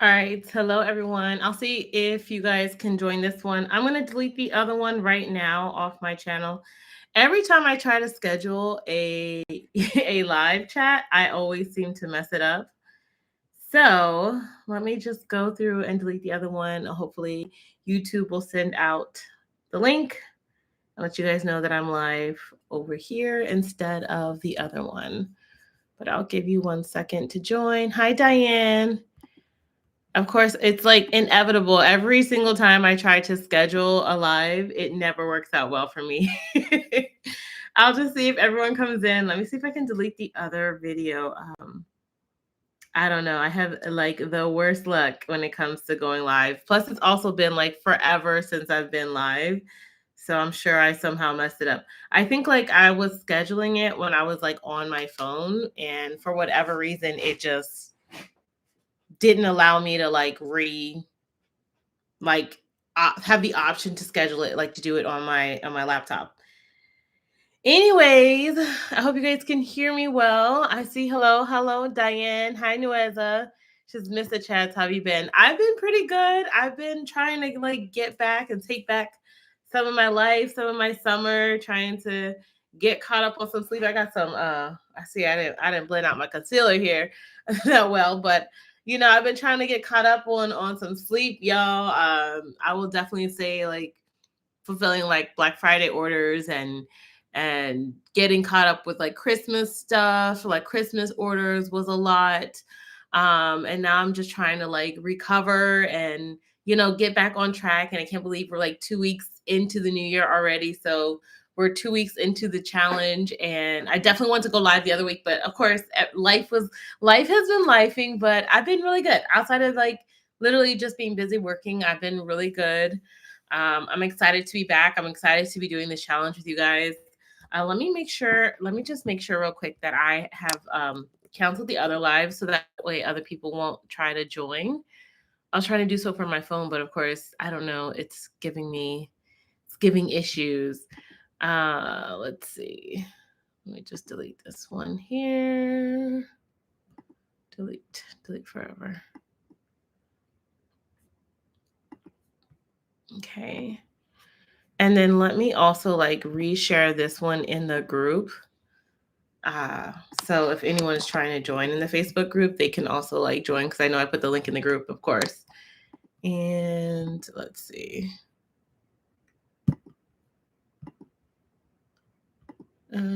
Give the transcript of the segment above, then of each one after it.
All right. Hello, everyone. I'll see if you guys can join this one. I'm going to delete the other one right now off my channel. Every time I try to schedule a, a live chat, I always seem to mess it up. So let me just go through and delete the other one. Hopefully, YouTube will send out the link. I'll let you guys know that I'm live over here instead of the other one. But I'll give you 1 second to join. Hi, Diane. Of course, it's like inevitable. Every single time I try to schedule a live, it never works out well for me. I'll just see if everyone comes in. Let me see if I can delete the other video. I don't know. I have like the worst luck when it comes to going live. Plus, it's also been like forever since I've been live. So I'm sure I somehow messed it up. I think like I was scheduling it when I was like on my phone, and for whatever reason, it just didn't allow me to have the option to schedule it, like to do it on my laptop. Anyways, I hope you guys can hear me well. I see hello, Diane. Hi, Nueza. She's missed the chats. How have you been? I've been pretty good. I've been trying to like get back and take back some of my life, some of my summer, trying to get caught up on some sleep. I got some I see I didn't blend out my concealer here that well, but I've been trying to get caught up on some sleep, y'all. I will definitely say like fulfilling like Black Friday orders and getting caught up with like Christmas stuff, like Christmas orders was a lot. And now I'm just trying to like recover and get back on track. And I can't believe we're like 2 weeks into the new year already. So we're 2 weeks into the challenge, and I definitely want to go live the other week. But of course, life has been lifing, but I've been really good outside of like literally just being busy working. I've been really good. I'm excited to be back. I'm excited to be doing this challenge with you guys. Let me just make sure real quick that I have canceled the other live so that way other people won't try to join. I was trying to do so from my phone, but of course, I don't know. It's giving issues. Let's see. Let me just delete this one here. Delete forever. Okay. And then let me also like reshare this one in the group. So if anyone is trying to join in the Facebook group, they can also like join, because I know I put the link in the group, of course. And let's see. Let's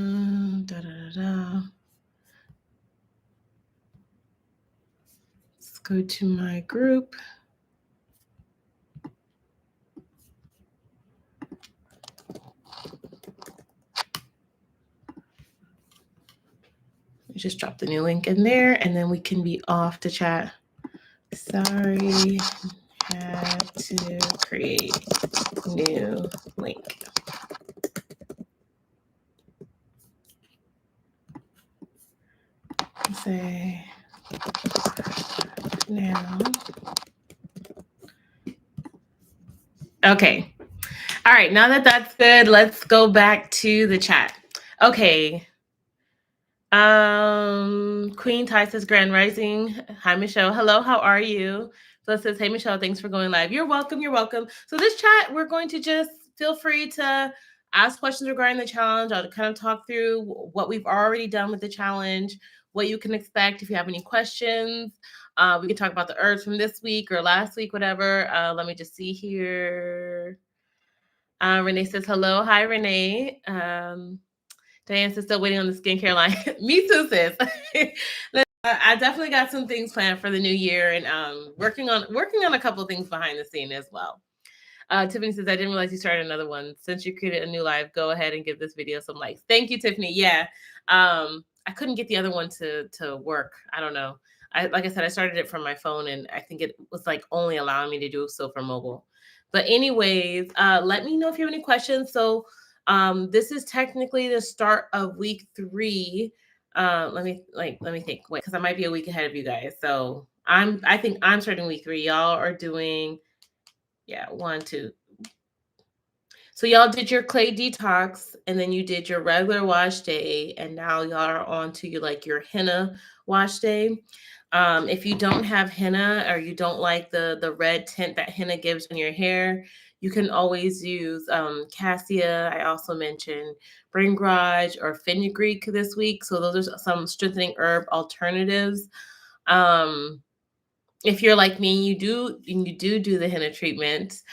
go to my group. Just drop the new link in there, and then we can be off to chat. Sorry, had to create new link. Say now. Okay. All right. Now that that's good, let's go back to the chat. Okay. Queen Ty says Grand Rising. Hi, Michelle. Hello, how are you? So it says, hey, Michelle, thanks for going live. You're welcome. You're welcome. So this chat, we're going to just feel free to ask questions regarding the challenge. I'll kind of talk through what we've already done with the challenge, what you can expect if you have any questions. We can talk about the herbs from this week or last week, whatever. Let me just see here. Renee says, hello. Hi, Renee. Diane says still waiting on the skincare line. Me too, sis. I definitely got some things planned for the new year, and working on a couple of things behind the scene as well. Tiffany says, I didn't realize you started another one. Since you created a new live, go ahead and give this video some likes. Thank you, Tiffany. Yeah. I couldn't get the other one to work. I don't know. Like I said, I started it from my phone, and I think it was like only allowing me to do so for mobile. But anyways, let me know if you have any questions. So this is technically the start of week 3. Let me think. Wait, because I might be a week ahead of you guys. So I think I'm starting week 3. Y'all are doing 1, 2. So y'all did your clay detox, and then you did your regular wash day, and now y'all are on to your henna wash day. If you don't have henna, or you don't like the red tint that henna gives on your hair, you can always use cassia. I also mentioned brain garage or fenugreek this week. So those are some strengthening herb alternatives. Um, if you're like me, you do the henna treatment.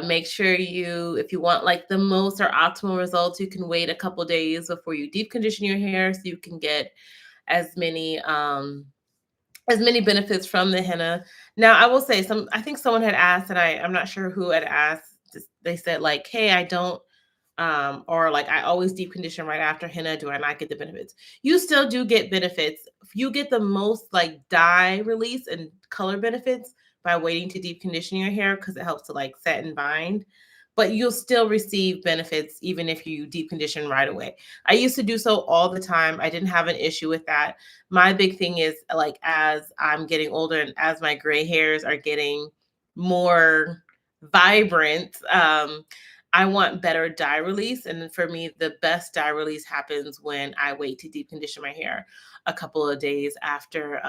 Make sure if you want like the most or optimal results, you can wait a couple days before you deep condition your hair, so you can get as many um, as many benefits from the henna. Now, I will say I think someone had asked, and I'm not sure who had asked. They said like, "Hey, I don't or like I always deep condition right after henna. Do I not get the benefits?" You still do get benefits. You get the most like dye release and color benefits by waiting to deep condition your hair, because it helps to like set and bind. But you'll still receive benefits even if you deep condition right away. I used to do so all the time. I didn't have an issue with that. My big thing is like, as I'm getting older and as my gray hairs are getting more vibrant, I want better dye release. And for me, the best dye release happens when I wait to deep condition my hair a couple of days after,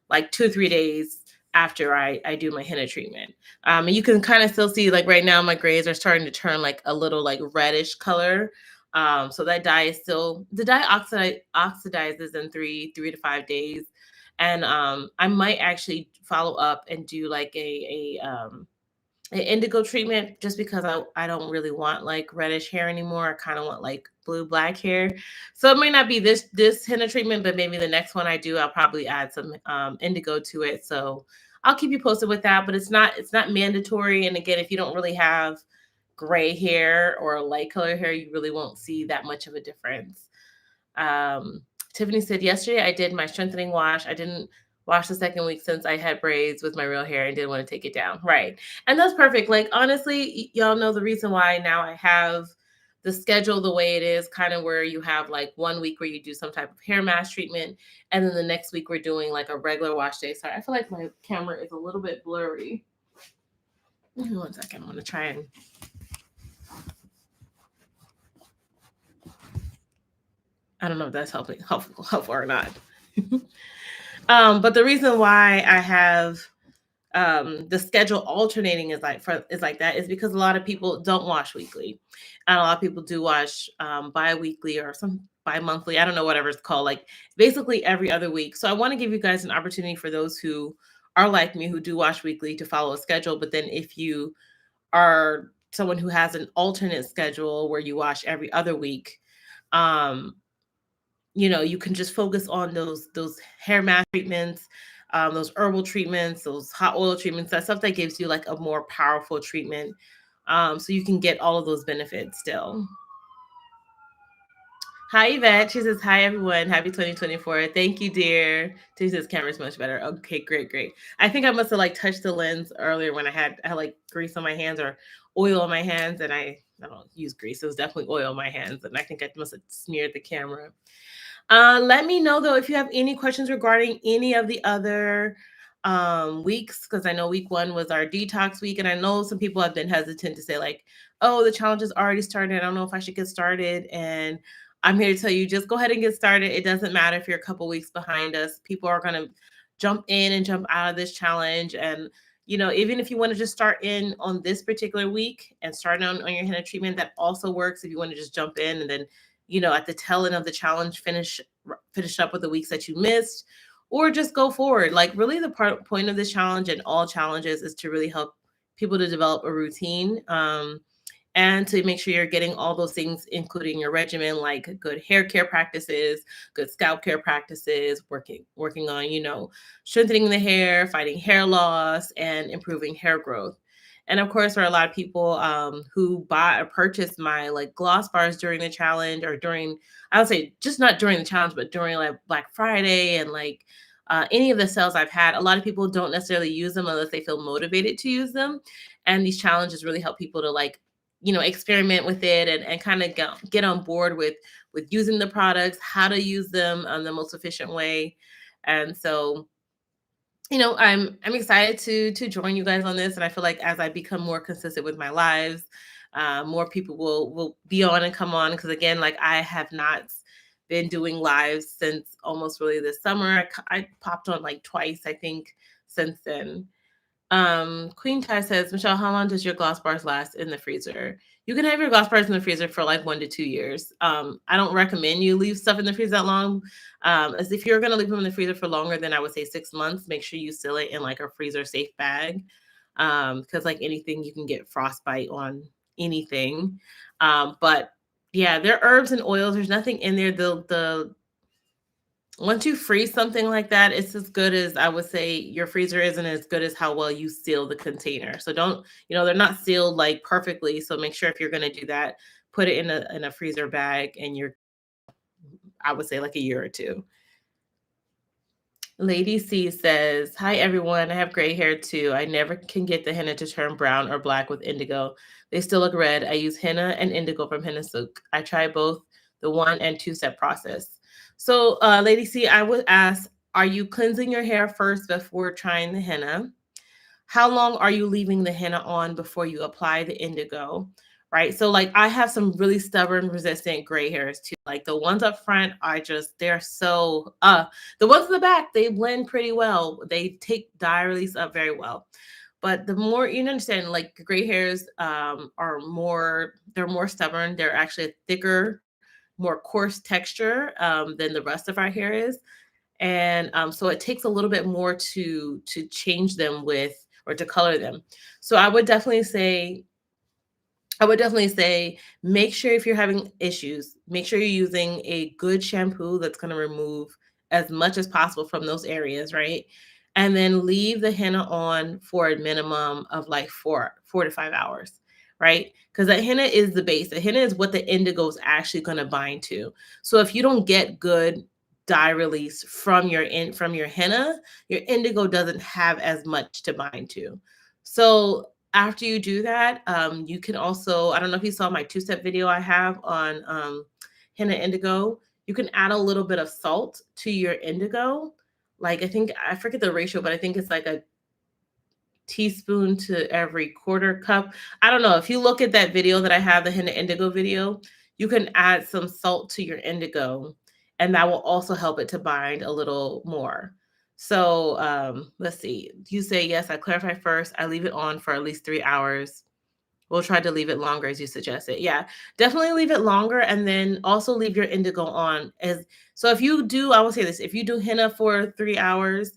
like 2 or 3 days after I do my henna treatment. And you can kind of still see, like right now, my grays are starting to turn like a little like reddish color. So that dye is still, the dye oxidizes in three to 5 days. And I might actually follow up and do like an indigo treatment, just because I don't really want like reddish hair anymore. I kind of want like blue black hair. So it may not be this henna treatment, but maybe the next one I do, I'll probably add some indigo to it. So I'll keep you posted with that, but it's not mandatory. And again, if you don't really have gray hair or light color hair, you really won't see that much of a difference. Um, Tiffany said, yesterday I did my strengthening wash. I didn't wash the second week since I had braids with my real hair and didn't want to take it down. Right. And that's perfect. Like, honestly, y'all know the reason why now I have the schedule the way it is, kind of where you have like 1 week where you do some type of hair mask treatment. And then the next week we're doing like a regular wash day. Sorry, I feel like my camera is a little bit blurry. Give me 1 second. I'm going to try and. I don't know if that's helpful or not. But the reason why I have the schedule alternating is like that is because a lot of people don't wash weekly, and a lot of people do wash bi-weekly or some bi-monthly. I don't know, whatever it's called, like basically every other week. So I want to give you guys an opportunity, for those who are like me, who do wash weekly, to follow a schedule. But then if you are someone who has an alternate schedule where you wash every other week, um, you can just focus on those hair mask treatments, those herbal treatments, those hot oil treatments, that stuff that gives you like a more powerful treatment, so you can get all of those benefits still. Hi, Yvette. She says, hi, everyone. Happy 2024. Thank you, dear. She says, camera's much better. Okay, great, great. I think I must have like touched the lens earlier when I had like grease on my hands or oil on my hands, and I don't use grease. It was definitely oil on my hands, and I think I must have smeared the camera. Let me know though if you have any questions regarding any of the other weeks, because I know week one was our detox week, and I know some people have been hesitant to say like, "Oh, the challenge is already started. I don't know if I should get started." And I'm here to tell you, just go ahead and get started. It doesn't matter if you're a couple weeks behind us. People are gonna jump in and jump out of this challenge, and even if you want to just start in on this particular week and start on your henna treatment, that also works. If you want to just jump in and then at the tail end of the challenge, finish up with the weeks that you missed, or just go forward. Like, really, the point of this challenge and all challenges is to really help people to develop a routine, and to make sure you're getting all those things, including your regimen, like good hair care practices, good scalp care practices, working on strengthening the hair, fighting hair loss, and improving hair growth. And of course, there are a lot of people who bought or purchased my like gloss bars during the challenge, or during, I would say, just not during the challenge, but during like Black Friday and like any of the sales I've had. A lot of people don't necessarily use them unless they feel motivated to use them. And these challenges really help people to like, experiment with it, and kind of get on board with using the products, how to use them the most efficient way. And so I'm excited to join you guys on this, and I feel like as I become more consistent with my lives, More people will be on and come on, because again, like I have not been doing lives since almost really this summer. I popped on like twice, I think, since then. Queen Ty says, Michelle, how long does your gloss bars last in the freezer? You can have your gloss bars in the freezer for like 1 to 2 years. I don't recommend you leave stuff in the freezer that long. As if you're gonna leave them in the freezer for longer than I would say 6 months, make sure you seal it in like a freezer safe bag. Because like anything, you can get frostbite on anything. But yeah, they're herbs and oils. There's nothing in there. The once you freeze something like that, it's as good as, I would say, your freezer isn't as good as how well you seal the container. So don't, they're not sealed like perfectly. So make sure if you're going to do that, put it in a freezer bag, and I would say like a year or two. Lady C says, hi everyone. I have gray hair too. I never can get the henna to turn brown or black with indigo. They still look red. I use henna and indigo from Henna Silk. I try both the 1 and 2-step process. So, Lady C, I would ask, are you cleansing your hair first before trying the henna? How long are you leaving the henna on before you apply the indigo? Right. So like I have some really stubborn, resistant gray hairs too. Like the ones up front, they're so the ones in the back, they blend pretty well. They take dye release up very well. But the more you understand, like gray hairs they're more stubborn. They're actually a thicker, more coarse texture than the rest of our hair is. And so it takes a little bit more to change them with, or to color them. So I would definitely say make sure, if you're having issues, make sure you're using a good shampoo that's going to remove as much as possible from those areas, right? And then leave the henna on for a minimum of like 4 to 5 hours, right? Because that henna is the base. The henna is what the indigo is actually going to bind to. So if you don't get good dye release from your henna, your indigo doesn't have as much to bind to. So after you do that, you can also, I don't know if you saw my 2-step video I have on henna indigo. You can add a little bit of salt to your indigo. Like I forget the ratio, but I think it's like a teaspoon to every quarter cup. I don't know. If you look at that video that I have, the henna indigo video, you can add some salt to your indigo, and that will also help it to bind a little more. So let's see. You say, yes, I clarify first. I leave it on for at least 3 hours. We'll try to leave it longer as you suggested. Yeah, definitely leave it longer, and then also leave your indigo on. So if you do, I will say this, if you do henna for 3 hours,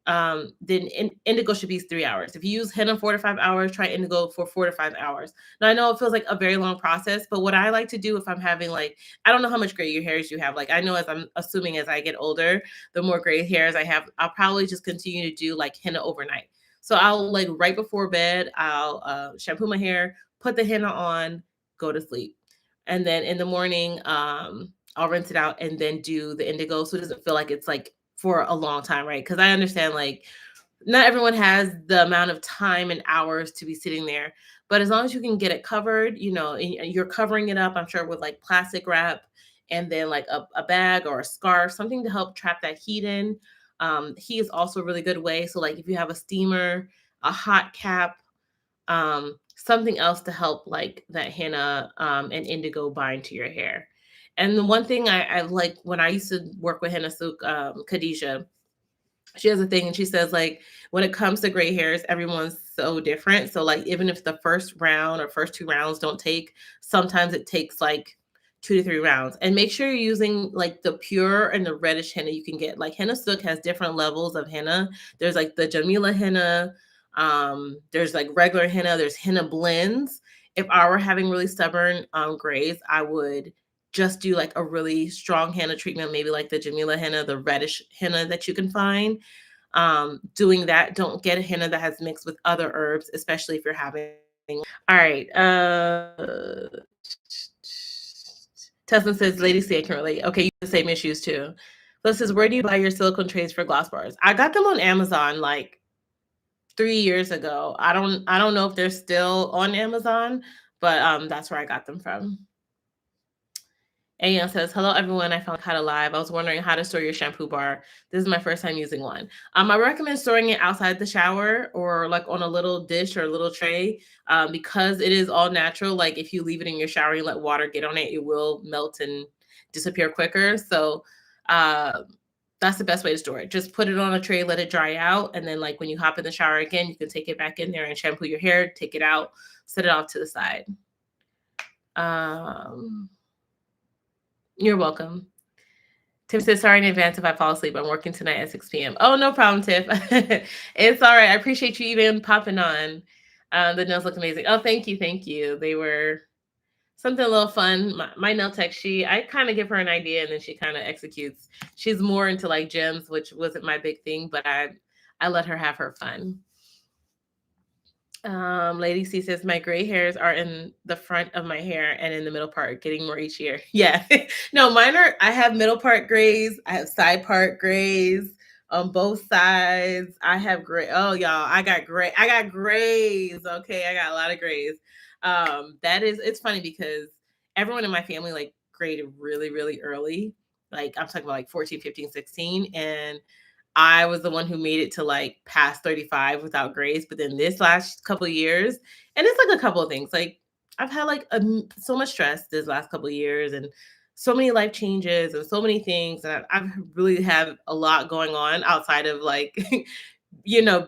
then indigo should be 3 hours. If you use henna 4 to 5 hours, try indigo for 4 to 5 hours. Now I know it feels like a very long process, but what I like to do if I'm having like, I don't know how much gray hairs you have. Like I know, as I'm assuming as I get older, the more gray hairs I have, I'll probably just continue to do like henna overnight. So I'll like right before bed, I'll shampoo my hair, put the henna on, go to sleep. And then in the morning, I'll rinse it out and then do the indigo, so it doesn't feel like it's like for a long time, right? Because I understand like not everyone has the amount of time and hours to be sitting there, but as long as you can get it covered, and you're covering it up, I'm sure, with like plastic wrap, and then like a bag or a scarf, something to help trap that heat in. Heat is also a really good way. So like if you have a steamer, a hot cap, something else to help like that henna and indigo bind to your hair. And the one thing I like, when I used to work with Henna Silk, Khadijah, she has a thing, and she says like when it comes to gray hairs, everyone's so different. So like even if the first round or first 2 rounds don't take, sometimes it takes like 2 to 3 rounds. And make sure you're using like the pure and the reddish henna you can get. Like Henna Silk has different levels of henna. There's like the Jamila henna, there's like regular henna, there's henna blends. If I were having really stubborn grays, I would just do like a really strong henna treatment, maybe like the Jamila henna, the reddish henna that you can find. Doing that, don't get a henna that has mixed with other herbs, especially if you're having. All right. Tesla says, Lady C, I can relate. Okay, you have the same issues too. Plus says, where do you buy your silicone trays for gloss bars? I got them on Amazon like 3 years ago. I don't know if they're still on Amazon, but that's where I got them from. Ayan says, hello everyone. I found Kata Live. I was wondering how to store your shampoo bar. This is my first time using one. I recommend storing it outside the shower or like on a little dish or a little tray, because it is all natural. Like if you leave it in your shower and let water get on it, it will melt and disappear quicker. So uh, that's the best way to store it. Just put it on a tray, let it dry out. And then like when you hop in the shower again, you can take it back in there and shampoo your hair, take it out, set it off to the side. Um, you're welcome. Tim says, sorry in advance if I fall asleep. I'm working tonight at 6 p.m. Oh, no problem, Tiff. It's all right. I appreciate you even popping on. The nails look amazing. Oh, thank you. Thank you. They were something a little fun. My nail tech, I kind of give her an idea and then she kind of executes. She's more into like gems, which wasn't my big thing, but I let her have her fun. Lady C says, my gray hairs are in the front of my hair and in the middle part, getting more each year. Yeah. No, I have middle part grays. I have side part grays on both sides. I have gray. Oh, y'all, I got grays. Okay. I got a lot of grays. It's funny because everyone in my family like graded really, really early. Like I'm talking about like 14, 15, 16. And I was the one who made it to like past 35 without grace. But then this last couple of years, and it's like a couple of things. Like I've had like so much stress this last couple of years and so many life changes and so many things. And I've really have a lot going on outside of like,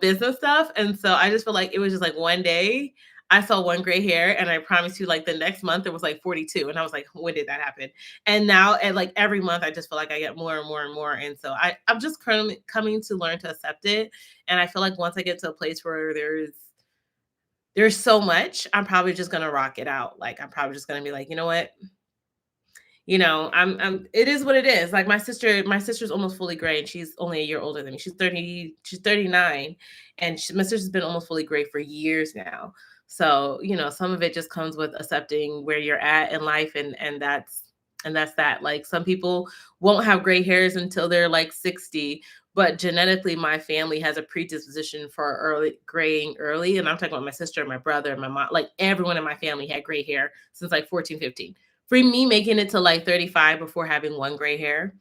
business stuff. And so I just feel like it was just like one day I saw one gray hair and I promise you like the next month it was like 42. And I was like, when did that happen? And now at like every month I just feel like I get more and more and more. And so I'm just coming to learn to accept it. And I feel like once I get to a place where there's so much, I'm probably just gonna rock it out. Like I'm probably just gonna be like, you know what? I'm it is what it is. Like my sister's almost fully gray and she's only a year older than me. She's 39 and my sister's been almost fully gray for years now. So, some of it just comes with accepting where you're at in life and that's that. Like some people won't have gray hairs until they're like 60, but genetically my family has a predisposition for early graying early. And I'm talking about my sister, my brother, my mom, like everyone in my family had gray hair since like 14, 15. For me making it to like 35 before having one gray hair,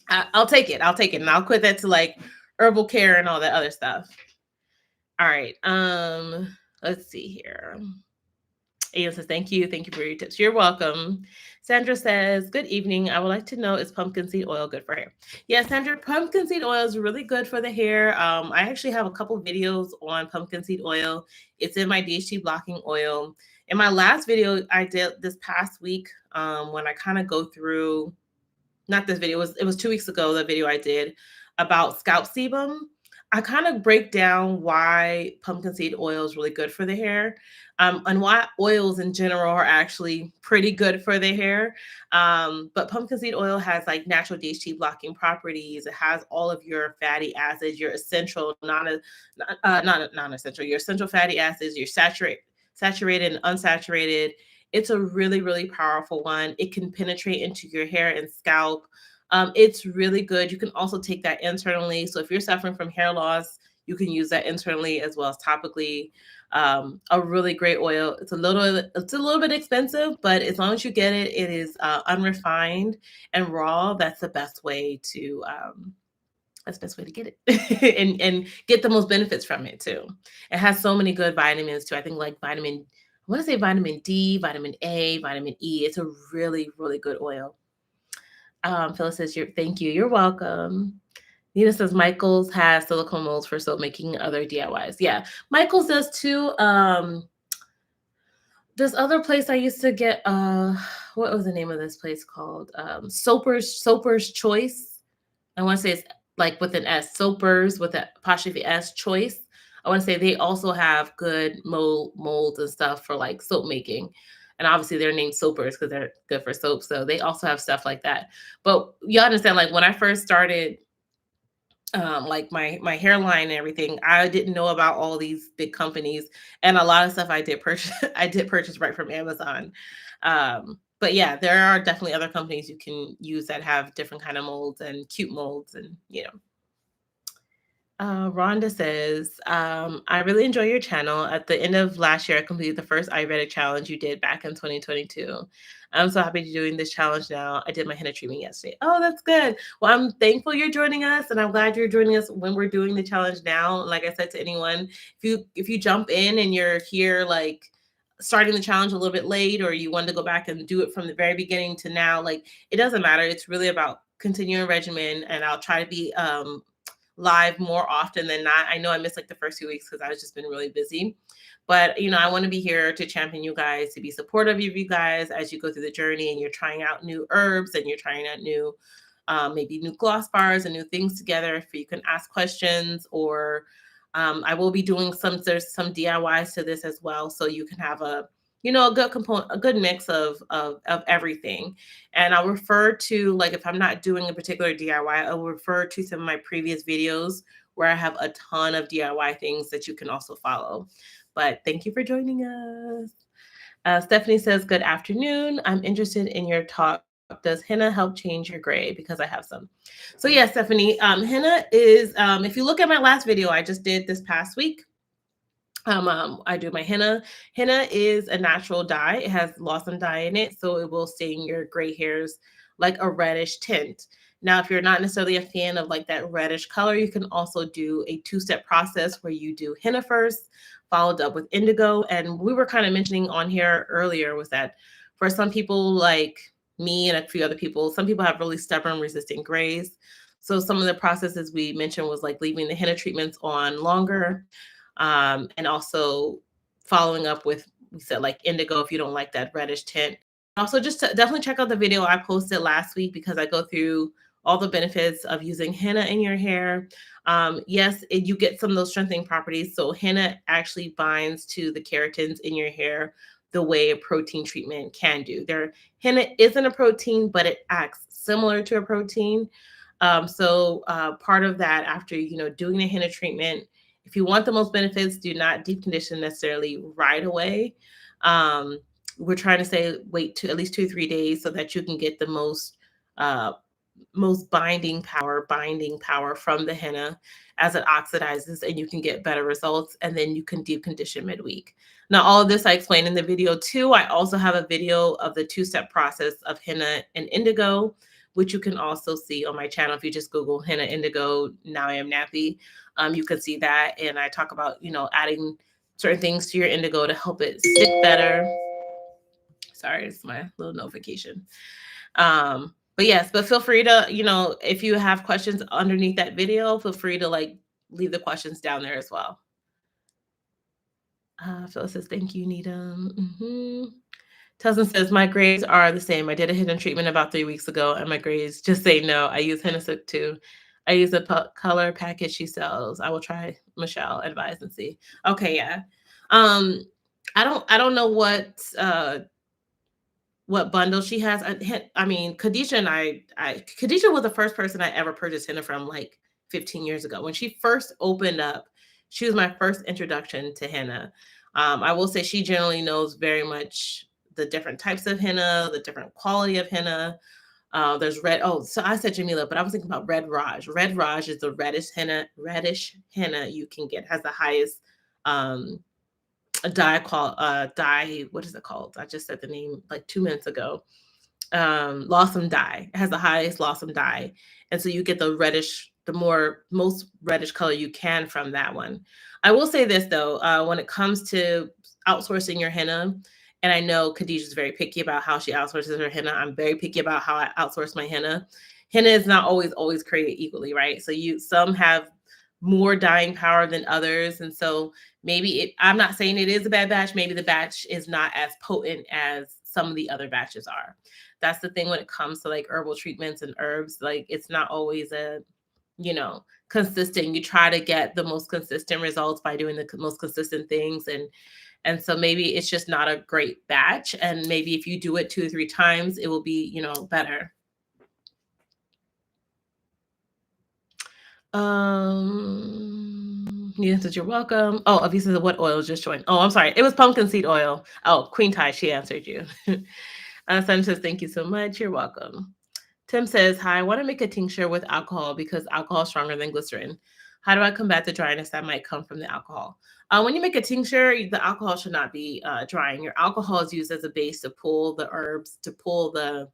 I'll take it. And I'll quit that to like herbal care and all that other stuff. All right. Let's see here. Ian says, thank you for your tips. You're welcome. Sandra says, good evening. I would like to know, is pumpkin seed oil good for hair? Yeah, Sandra, pumpkin seed oil is really good for the hair. I actually have a couple videos on pumpkin seed oil. It's in my DHT blocking oil. In my last video I did this past week, when I kind of go through, not this video, it was 2 weeks ago, the video I did about scalp sebum. I kind of break down why pumpkin seed oil is really good for the hair, and why oils in general are actually pretty good for the hair. But pumpkin seed oil has like natural DHT blocking properties. It has all of your fatty acids, your essential, not non-essential, your essential fatty acids, your saturated and unsaturated. It's a really, really powerful one. It can penetrate into your hair and scalp. It's really good. You can also take that internally. So if you're suffering from hair loss, you can use that internally as well as topically. A really great oil. It's a little bit expensive, but as long as you get it, it is unrefined and raw. That's the best way to get it and get the most benefits from it too. It has so many good vitamins too. I think like I want to say vitamin D, vitamin A, vitamin E. It's a really, really good oil. Phyllis says, thank you. You're welcome. Nina says, Michael's has silicone molds for soap making, other DIYs. Yeah, Michael's does too. This other place I used to get, what was the name of this place called? Soper's Choice. I want to say it's like with an S, Soper's with an apostrophe S, Choice. I want to say they also have good molds and stuff for like soap making. And obviously they're named soapers because they're good for soap. So they also have stuff like that. But you understand, like when I first started, like my hairline and everything, I didn't know about all these big companies, and a lot of stuff I did purchase I did purchase right from Amazon. But yeah, there are definitely other companies you can use that have different kind of molds and cute molds, and Rhonda says, I really enjoy your channel. At the end of last year, I completed the first Ayurvedic challenge you did back in 2022. I'm so happy to be doing this challenge now. I did my henna treatment yesterday. Oh, that's good. Well, I'm thankful you're joining us, and I'm glad you're joining us when we're doing the challenge now. Like I said to anyone, if you jump in and you're here like starting the challenge a little bit late, or you want to go back and do it from the very beginning to now, like it doesn't matter. It's really about continuing regimen, and I'll try to be live more often than not. I know I missed like the first 2 weeks because I was just been really busy. But I want to be here to champion you guys, to be supportive of you guys as you go through the journey and you're trying out new herbs and you're trying out new maybe new gloss bars and new things together. If you can ask questions, or I will be doing there's some DIYs to this as well, so you can have a good component, a good mix of everything. And I'll refer to, like, if I'm not doing a particular DIY, I'll refer to some of my previous videos where I have a ton of DIY things that you can also follow. But thank you for joining us. Stephanie says, good afternoon. I'm interested in your talk. Does henna help change your gray? Because I have some. So yeah, Stephanie, henna is, if you look at my last video I just did this past week, I do my henna. Henna is a natural dye. It has lawsome dye in it, so it will stain your gray hairs like a reddish tint. Now, if you're not necessarily a fan of like that reddish color, you can also do a two-step process where you do henna first, followed up with indigo. And we were kind of mentioning on here earlier was that for some people like me and a few other people, some people have really stubborn resistant grays. So some of the processes we mentioned was like leaving the henna treatments on longer, and also following up with, we said, like indigo if you don't like that reddish tint. Also, just to definitely check out the video I posted last week because I go through all the benefits of using henna in your hair. Yes, you get some of those strengthening properties. So henna actually binds to the keratins in your hair the way a protein treatment can do. Henna isn't a protein, but it acts similar to a protein. So part of that, after doing the henna treatment, if you want the most benefits, do not deep condition necessarily right away. Um, we're trying to say wait to at least 2 or 3 days so that you can get the uh, most binding power from the henna as it oxidizes, and you can get better results, and then you can deep condition midweek. Now, all of this I explained in the video too. I also have a video of the two-step process of henna and indigo, which you can also see on my channel. If you just Google henna indigo, Now I Am Nappy, you can see that. And I talk about, adding certain things to your indigo to help it stick better. Sorry, it's my little notification. But yes, but feel free to, if you have questions underneath that video, feel free to like leave the questions down there as well. Phyllis says, thank you, Needham. Tuzin says, my grades are the same. I did a hidden treatment about 3 weeks ago, and my grades just say no. I use henna silk too. I use the color package she sells. I will try Michelle advise and see. Okay, yeah. I don't know what bundle she has. I mean, Khadijah and Khadijah was the first person I ever purchased henna from like 15 years ago. When she first opened up, she was my first introduction to henna. I will say she generally knows very much the different types of henna, the different quality of henna. There's red. Oh, so I said Jamila, but I was thinking about Red Raj. Red Raj is the reddish henna you can get. Has the highest dye. What is it called? I just said the name like 2 minutes ago. Lawsome dye. It has the highest lawsome dye, and so you get the most reddish color you can from that one. I will say this though, when it comes to outsourcing your henna, and I know Khadijah's very picky about how she outsources her henna. I'm very picky about how I outsource my henna. Henna is not always created equally, right? So some have more dyeing power than others, and so maybe I'm not saying it is a bad batch. Maybe the batch is not as potent as some of the other batches are. That's the thing when it comes to like herbal treatments and herbs. Like it's not always consistent. You try to get the most consistent results by doing the most consistent things, and so maybe it's just not a great batch. And maybe if you do it 2 or 3 times, it will be, better. Nina says, you're welcome. Oh, Avi says, what oil just joined? Oh, I'm sorry. It was pumpkin seed oil. Oh, Queen Tai, she answered you. Sun says, thank you so much. You're welcome. Tim says, hi, I want to make a tincture with alcohol because alcohol is stronger than glycerin. How do I combat the dryness that might come from the alcohol? When you make a tincture, the alcohol should not be drying. Your alcohol is used as a base to pull the herbs, to pull the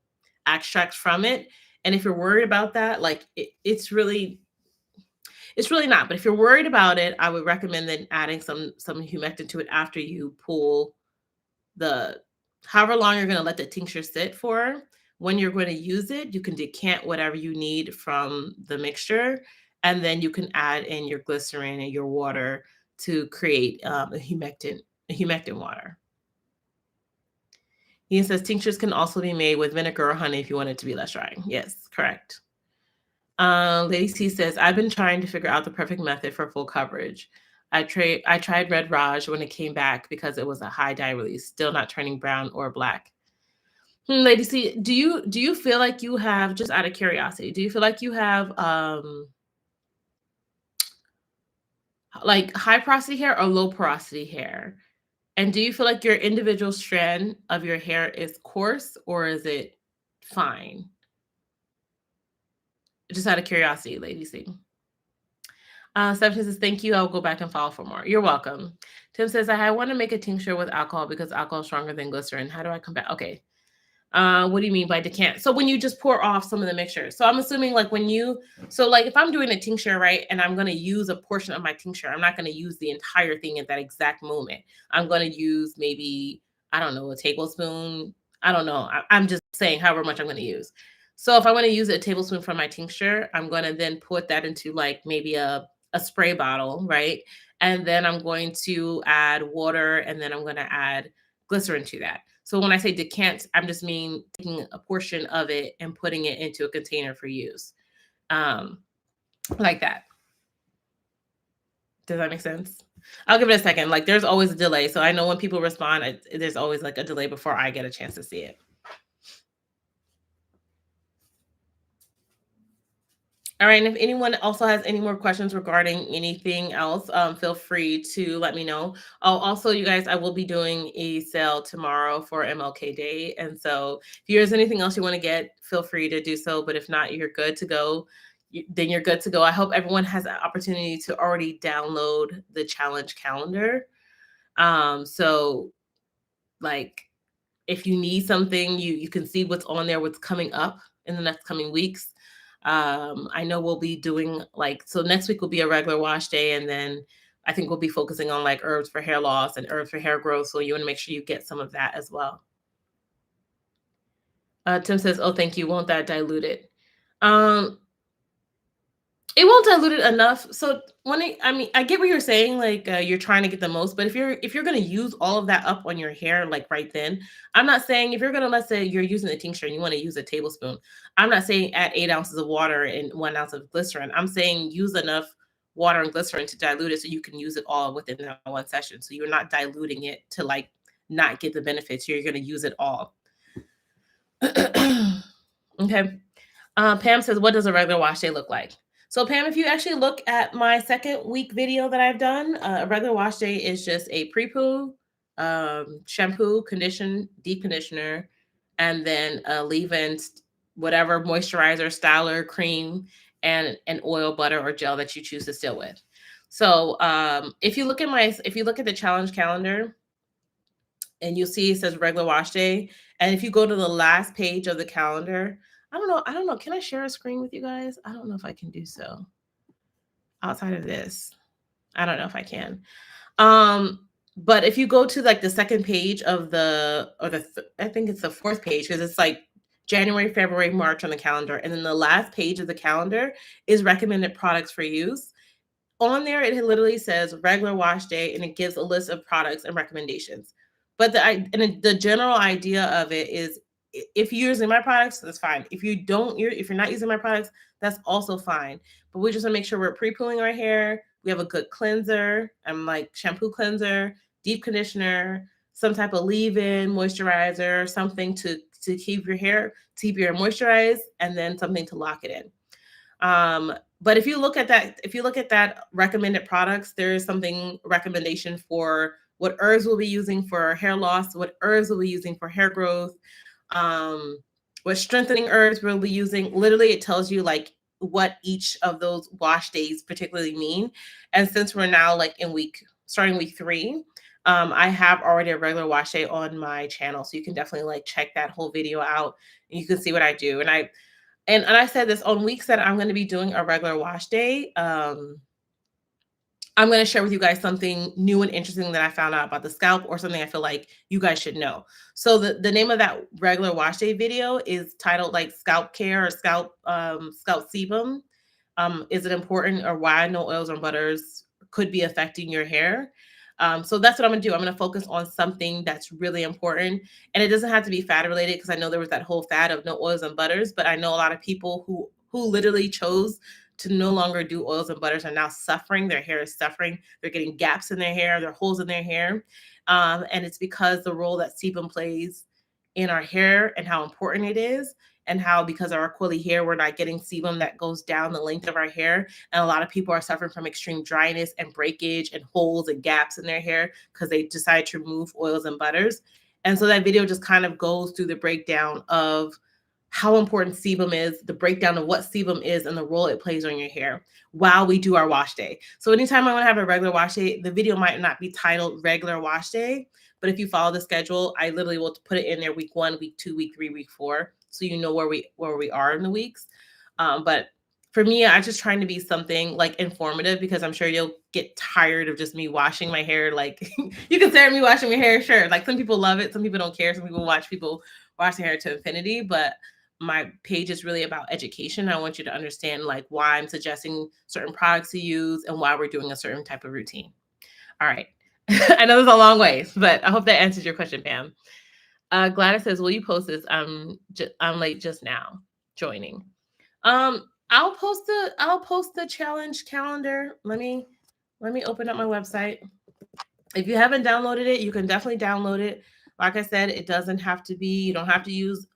extracts from it. And if you're worried about that, like it's really not. But if you're worried about it, I would recommend then adding some humectant to it after you pull the however long you're going to let the tincture sit for. When you're going to use it, you can decant whatever you need from the mixture, and then you can add in your glycerin and your water to create a humectant water. He says tinctures can also be made with vinegar or honey if you want it to be less drying. Yes, correct. Lady C says, I've been trying to figure out the perfect method for full coverage. I tried Red Raj when it came back because it was a high dye release, still not turning brown or black. Lady C, do you feel like you have, just out of curiosity, do you feel like you have like high porosity hair or low porosity hair? And do you feel like your individual strand of your hair is coarse or is it fine? Just out of curiosity, Lady C. Stephanie says, thank you. I'll go back and follow for more. You're welcome. Tim says, I want to make a tincture with alcohol because alcohol is stronger than glycerin. How do I combat? Okay. What do you mean by decant? So when you just pour off some of the mixture. So I'm assuming like like if I'm doing a tincture, right, and I'm going to use a portion of my tincture, I'm not going to use the entire thing at that exact moment. I'm going to use maybe, I don't know, a tablespoon. I don't know. I'm just saying however much I'm going to use. So if I want to use a tablespoon from my tincture, I'm going to then put that into like maybe a spray bottle, right? And then I'm going to add water, and then I'm going to add glycerin to that. So when I say decant, I'm just mean taking a portion of it and putting it into a container for use, like that. Does that make sense? I'll give it a second. Like there's always a delay. So I know when people respond, there's always like a delay before I get a chance to see it. All right. And if anyone also has any more questions regarding anything else, feel free to let me know. Oh, also, you guys, I will be doing a sale tomorrow for MLK Day. And so if there's anything else you want to get, feel free to do so. But if not, you're good to go. Then you're good to go. I hope everyone has an opportunity to already download the challenge calendar. So like if you need something, you can see what's on there, what's coming up in the next coming weeks. I know we'll be doing so next week will be a regular wash day, and then I think we'll be focusing on like herbs for hair loss and herbs for hair growth. So you want to make sure you get some of that as well. Tim says, oh, thank you. Won't that dilute it? It won't dilute it enough. So I get what you're saying, like you're trying to get the most, but if you're going to use all of that up on your hair, like right then, I'm not saying if you're going to, let's say you're using a tincture and you want to use a tablespoon, I'm not saying add 8 ounces of water and 1 ounce of glycerin. I'm saying use enough water and glycerin to dilute it so you can use it all within that one session. So you're not diluting it to like not get the benefits. You're going to use it all. Okay. Pam says, what does a regular wash day look like? So Pam, if you actually look at my second week video that I've done, a regular wash day is just a pre-poo, shampoo, deep conditioner, and then a leave-in whatever moisturizer, styler, cream, and an oil, butter, or gel that you choose to still with. So if you look at the challenge calendar, and you'll see it says regular wash day, and if you go to the last page of the calendar, I don't know. Can I share a screen with you guys? I don't know if I can do so. Outside of this, I don't know if I can. But if you go to like the second page of I think it's the fourth page, because it's like January, February, March on the calendar. And then the last page of the calendar is recommended products for use. On there, it literally says regular wash day, and it gives a list of products and recommendations. But the general idea of it is, if you're using my products, that's fine. If you're not using my products, that's also fine. But we just want to make sure we're pre-pooling our hair. We have a good cleanser, and like shampoo cleanser, deep conditioner, some type of leave-in moisturizer, something to keep your hair moisturized, and then something to lock it in. But if you look at that recommended products, there is something recommendation for what herbs we'll be using for hair loss, what herbs we'll be using for hair growth, what strengthening herbs we'll be using. Literally, it tells you like what each of those wash days particularly mean. And since we're now like starting week 3, I have already a regular wash day on my channel. So you can definitely like check that whole video out and you can see what I do. And I said this on weeks that I'm going to be doing a regular wash day. I'm going to share with you guys something new and interesting that I found out about the scalp, or something I feel like you guys should know. So the name of that regular wash day video is titled like scalp care or scalp sebum. Is it important, or why no oils or butters could be affecting your hair? So that's what I'm gonna do. I'm gonna focus on something that's really important, and it doesn't have to be fat related, because I know there was that whole fad of no oils and butters, but I know a lot of people who literally chose to no longer do oils and butters are now suffering. Their hair is suffering. They're getting gaps in their hair, there are holes in their hair, and it's because the role that sebum plays in our hair and how important it is, and how because of our coily hair, we're not getting sebum that goes down the length of our hair. And a lot of people are suffering from extreme dryness and breakage and holes and gaps in their hair because they decide to remove oils and butters. And so that video just kind of goes through the breakdown of how important sebum is, the breakdown of what sebum is and the role it plays on your hair while we do our wash day. So anytime I want to have a regular wash day, the video might not be titled regular wash day, but if you follow the schedule, I literally will put it in there week 1, week 2, week 3, week 4, so you know where we are in the weeks. But for me, I'm just trying to be something like informative, because I'm sure you'll get tired of just me washing my hair. Like you can stare at me washing my hair, sure. Like some people love it, some people don't care. Some people watch people wash their hair to infinity, but my page is really about education. I want you to understand like why I'm suggesting certain products to use and why we're doing a certain type of routine. All right. I know this is a long way, but I hope that answers your question, Pam. Gladys says, will you post this? I'm late just now joining. I'll post the challenge calendar. Let me open up my website. If you haven't downloaded it, you can definitely download it. Like I said, it doesn't have to be, you don't have to use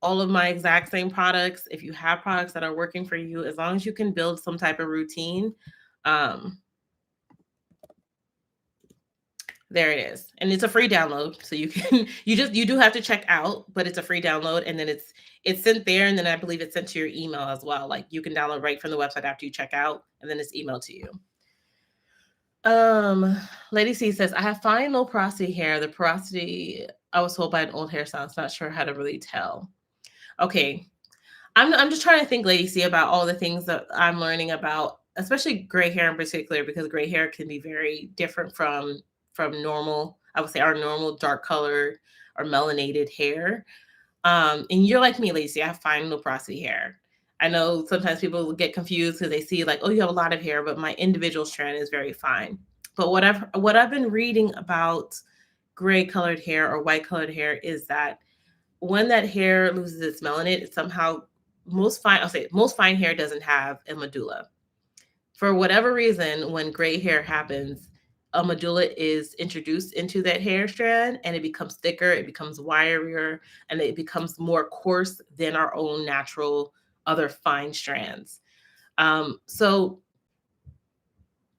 all of my exact same products. If you have products that are working for you, as long as you can build some type of routine, there it is. And it's a free download. So you can, you do have to check out, but it's a free download. And then it's sent there. And then I believe it's sent to your email as well. Like you can download right from the website after you check out, and then it's emailed to you. Lady C says, I have fine low porosity hair. The porosity I was told by an old hairstylist, not sure how to really tell. Okay. I'm just trying to think, Lady C, about all the things that I'm learning about, especially gray hair in particular, because gray hair can be very different from normal, I would say our normal dark colored or melanated hair. And you're like me, Lacey, I have fine low porosity hair. I know sometimes people get confused because they see like, oh, you have a lot of hair, but my individual strand is very fine. But what I've been reading about gray colored hair or white colored hair is that when that hair loses its melanin, it somehow most fine hair doesn't have a medulla. For whatever reason, when gray hair happens, a medulla is introduced into that hair strand, and it becomes thicker, it becomes wirier, and it becomes more coarse than our own natural other fine strands. So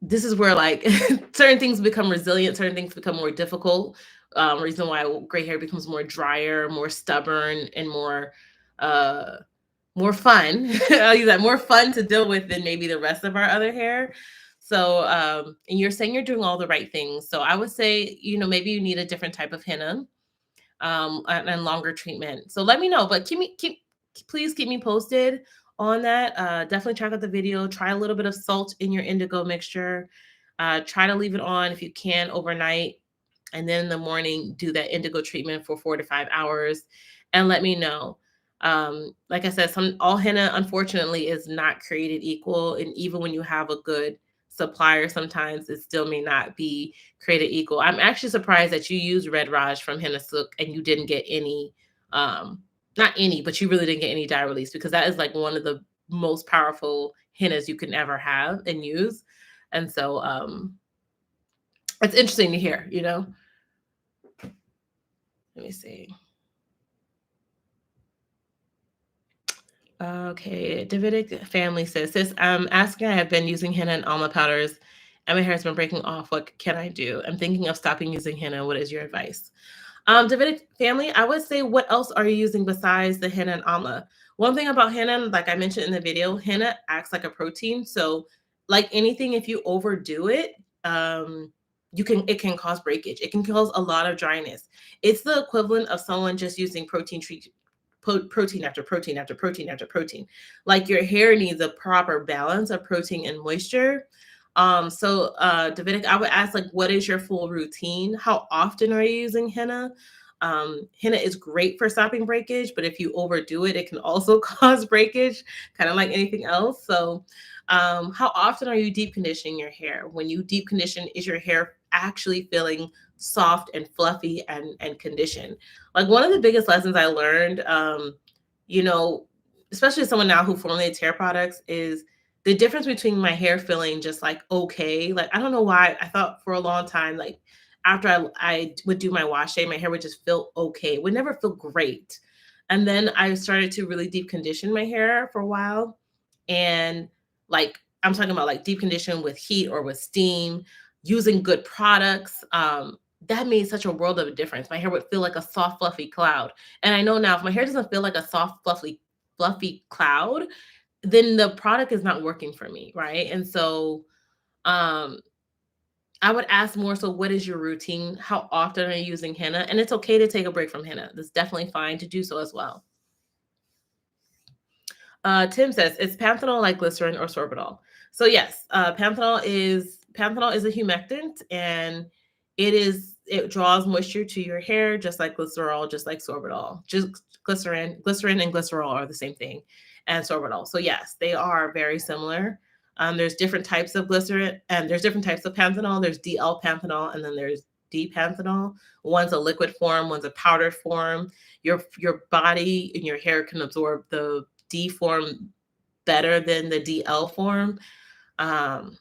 this is where like certain things become resilient, certain things become more difficult. Reason why gray hair becomes more drier, more stubborn, and more fun. I'll use that, more fun to deal with than maybe the rest of our other hair. So, and you're saying you're doing all the right things. So I would say, maybe you need a different type of henna, and longer treatment. So let me know, but please keep me posted on that. Definitely check out the video. Try a little bit of salt in your indigo mixture. Try to leave it on if you can overnight. And then in the morning, do that indigo treatment for 4 to 5 hours and let me know. Like I said, all henna, unfortunately, is not created equal. And even when you have a good supplier, sometimes it still may not be created equal. I'm actually surprised that you used Red Raj from Henna Silk and you didn't get any, not any, but you really didn't get any dye release, because that is like one of the most powerful hennas you can ever have and use. And so it's interesting to hear, Let me see. Okay, Davidic family says, sis, I'm asking, I have been using henna and almond powders and my hair has been breaking off. What can I do? I'm thinking of stopping using henna. What is your advice? Davidic family, I would say, what else are you using besides the henna and almond? One thing about henna, like I mentioned in the video, henna acts like a protein. So, like anything, if you overdo it, um, it can cause breakage. It can cause a lot of dryness. It's the equivalent of someone just using protein after protein after protein after protein. Like your hair needs a proper balance of protein and moisture. Davidic, I would ask, like, what is your full routine? How often are you using henna? Henna is great for stopping breakage, but if you overdo it, it can also cause breakage, kind of like anything else. How often are you deep conditioning your hair? When you deep condition, is your hair actually feeling soft and fluffy and conditioned? Like one of the biggest lessons I learned, you know, especially as someone now who formulates hair products, is the difference between my hair feeling just like okay. Like I don't know why I thought for a long time like after I would do my wash day, my hair would just feel okay. It would never feel great. And then I started to really deep condition my hair for a while. And like I'm talking about like deep condition with heat or with steam, using good products. That made such a world of a difference. My hair would feel like a soft, fluffy cloud. And I know now if my hair doesn't feel like a soft, fluffy cloud, then the product is not working for me, right? And so um I would ask more so what is your routine? How often are you using henna? And it's okay to take a break from henna. That's definitely fine to do so as well. Tim says, "Is panthenol like glycerin or sorbitol?" So yes, panthenol is a humectant, and it draws moisture to your hair just like glycerol, just like sorbitol. Just glycerin and glycerol are the same thing, and sorbitol. So yes, they are very similar. There's different types of glycerin, and there's different types of panthenol. There's DL panthenol, and then there's D panthenol. One's a liquid form, one's a powdered form. Your body and your hair can absorb the D form better than the DL form. Um,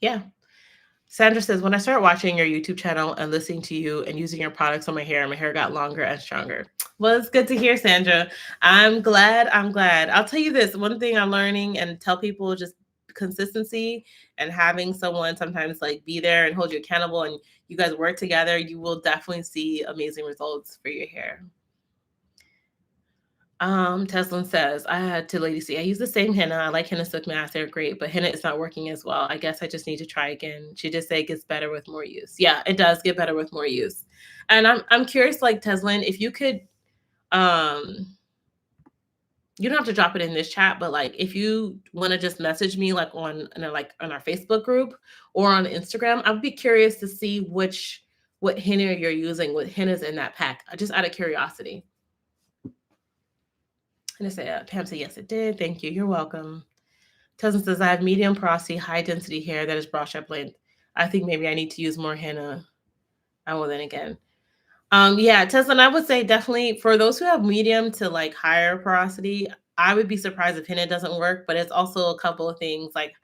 yeah. Sandra says, when I started watching your YouTube channel and listening to you and using your products on my hair got longer and stronger. Well, it's good to hear, Sandra. I'm glad. I'm glad. I'll tell you this one thing I'm learning and tell people just consistency and having someone sometimes like be there and hold you accountable and you guys work together, you will definitely see amazing results for your hair. Teslin says, I had to Lady C. I use the same henna. I like henna silk masks. They're great, but henna is not working as well. I guess I just need to try again. She just said it gets better with more use. Yeah, it does get better with more use. And I'm curious, like Teslin, if you could um you don't have to drop it in this chat, but like if you want to just message me like on our Facebook group or on Instagram, I would be curious to see what henna you're using, what henna's in that pack, just out of curiosity. And I say, Pam said, yes, it did. Thank you. You're welcome. Cousin says, I have medium porosity, high density hair that is brush up length. I think maybe I need to use more henna. I will then again. Yeah, Tesla, I would say definitely for those who have medium to like higher porosity, I would be surprised if henna doesn't work, but it's also a couple of things like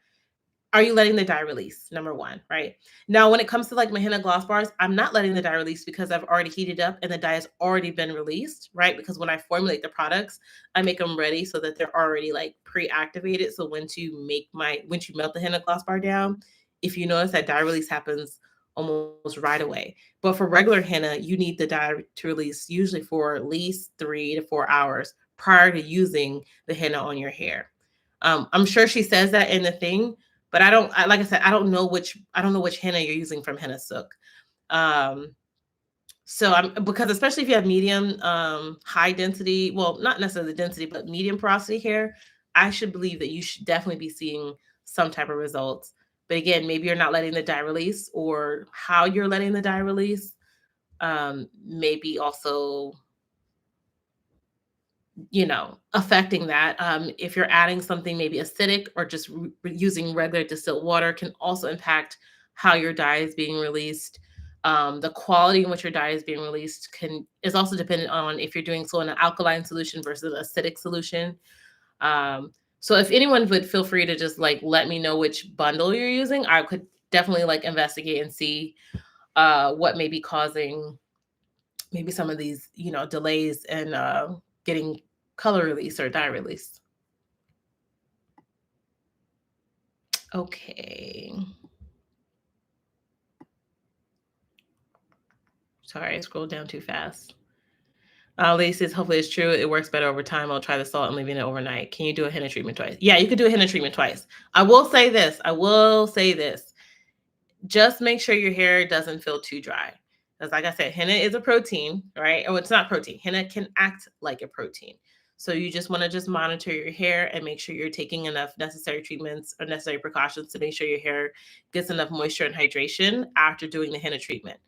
are you letting the dye release? Number one, right? Now, when it comes to like my henna gloss bars, I'm not letting the dye release because I've already heated up and the dye has already been released, right? Because when I formulate the products, I make them ready so that they're already like pre-activated. So once you melt the henna gloss bar down, if you notice that dye release happens almost right away. But for regular henna, you need the dye to release usually for at least 3 to 4 hours prior to using the henna on your hair. I'm sure she says that in the thing, but like I said, I don't know which henna you're using from Henna Sook. Um, so I'm because especially if you have medium high density, well, not necessarily density, but medium porosity hair, I should believe that you should definitely be seeing some type of results. But again, maybe you're not letting the dye release or how you're letting the dye release. Maybe also affecting that. If you're adding something maybe acidic or just using regular distilled water can also impact how your dye is being released. The quality in which your dye is being released is also dependent on if you're doing so in an alkaline solution versus acidic solution. So if anyone would feel free to just like let me know which bundle you're using, I could definitely like investigate and see what may be causing maybe some of these, delays in getting color release or dye release. Okay. Sorry, I scrolled down too fast. Lady says, hopefully it's true. It works better over time. I'll try the salt and leaving it overnight. Can you do a henna treatment twice? Yeah, you could do a henna treatment twice. I will say this. Just make sure your hair doesn't feel too dry. Because like I said, henna is a protein, right? Oh, it's not protein. Henna can act like a protein. So you just want to just monitor your hair and make sure you're taking enough necessary treatments or necessary precautions to make sure your hair gets enough moisture and hydration after doing the henna treatment.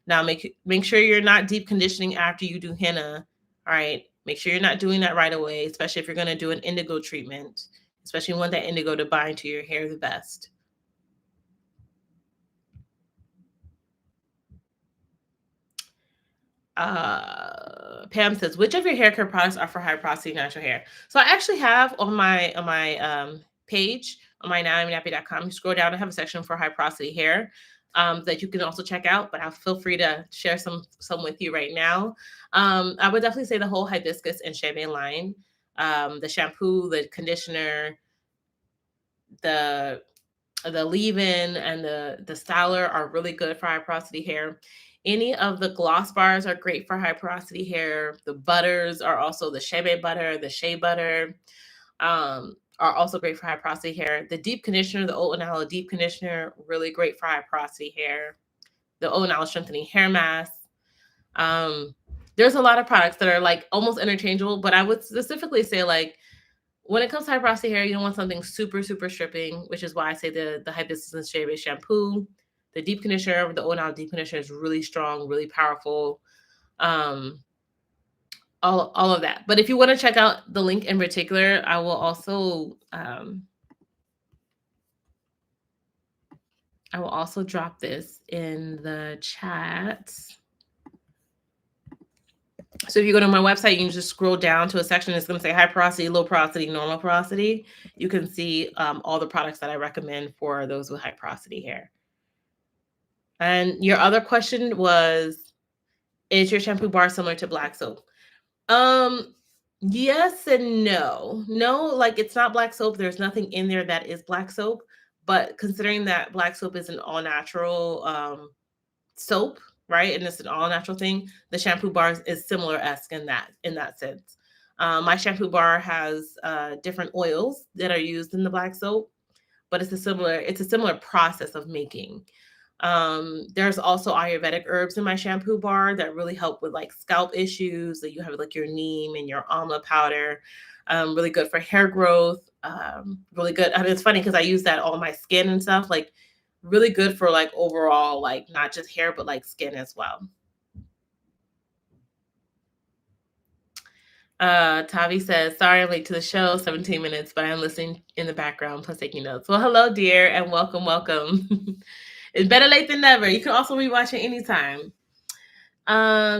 Now make sure you're not deep conditioning after you do henna. All right. Make sure you're not doing that right away, especially if you're going to do an indigo treatment, especially you want that indigo to bind to your hair the best. Pam says, which of your hair care products are for high porosity natural hair? So I actually have on my page on my NowIamNappy.com. You scroll down, I have a section for high porosity hair that you can also check out. But I'll feel free to share some with you right now. I would definitely say the whole hibiscus and shea line, the shampoo, the conditioner, the leave-in and the styler are really good for high porosity hair. Any of the gloss bars are great for high porosity hair. The butters are also the shea butter, the shea butter are also great for high porosity hair. The deep conditioner, the Oat and Aloe deep conditioner, really great for high porosity hair. The Oat and Aloe strengthening hair mask. There's a lot of products that are like almost interchangeable, but I would specifically say like when it comes to high porosity hair, you don't want something super, super stripping, which is why I say the hibiscus and shea shampoo. The deep conditioner, the Oat and Aloe deep conditioner is really strong, really powerful. All of that. But if you want to check out the link in particular, I will also drop this in the chat. So if you go to my website, you can just scroll down to a section. It's going to say high porosity, low porosity, normal porosity. You can see all the products that I recommend for those with high porosity hair. And your other question was, is your shampoo bar similar to black soap? Yes and no. No, like it's not black soap. There's nothing in there that is black soap. But considering that black soap is an all natural soap, right? And it's an all natural thing. The shampoo bar is similar-esque in that sense. My shampoo bar has different oils that are used in the black soap, but it's a similar process of making. There's also Ayurvedic herbs in my shampoo bar that really help with like scalp issues. That you have like your neem and your amla powder, really good for hair growth. Really good. I mean, it's funny because I use that on my skin and stuff. Like, really good for like overall, like not just hair but like skin as well. Tavi says, sorry I'm late to the show, 17 minutes, but I'm listening in the background plus taking notes. Well, hello, dear, and welcome. It's better late than never. You can also rewatch it anytime.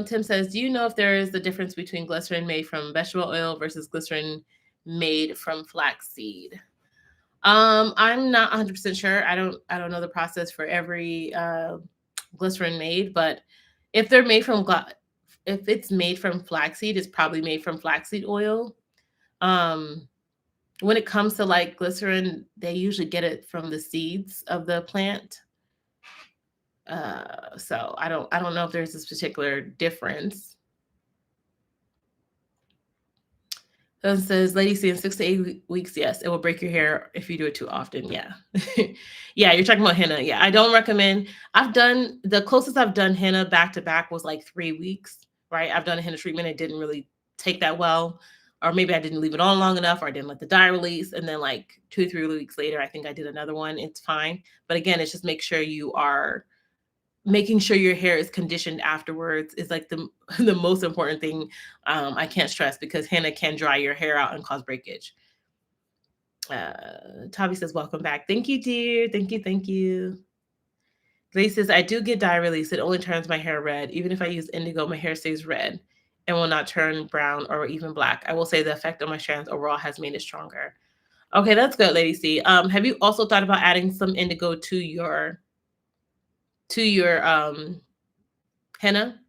Tim says, do you know if there is a difference between glycerin made from vegetable oil versus glycerin made from flaxseed? I'm not 100% sure. I don't know the process for every glycerin made, but if they're made from if it's made from flaxseed, it's probably made from flaxseed oil. When it comes to like glycerin, they usually get it from the seeds of the plant. So I don't know if there's this particular difference. It says, Lady C, in 6 to 8 weeks, yes, it will break your hair if you do it too often. Yeah. Yeah, you're talking about henna. Yeah, I don't recommend. The closest I've done henna back to back was like 3 weeks, right? I've done a henna treatment. It didn't really take that well. Or maybe I didn't leave it on long enough, or I didn't let the dye release. And then like 2 or 3 weeks later, I think I did another one. It's fine. But again, it's just make sure you are making sure your hair is conditioned afterwards is like the most important thing. I can't stress, because henna can dry your hair out and cause breakage. Tavi says, welcome back. Thank you, dear. Thank you. Grace says, I do get dye release. It only turns my hair red. Even if I use indigo, my hair stays red and will not turn brown or even black. I will say the effect on my strands overall has made it stronger. Okay, that's good, Lady C. Have you also thought about adding some indigo to your henna?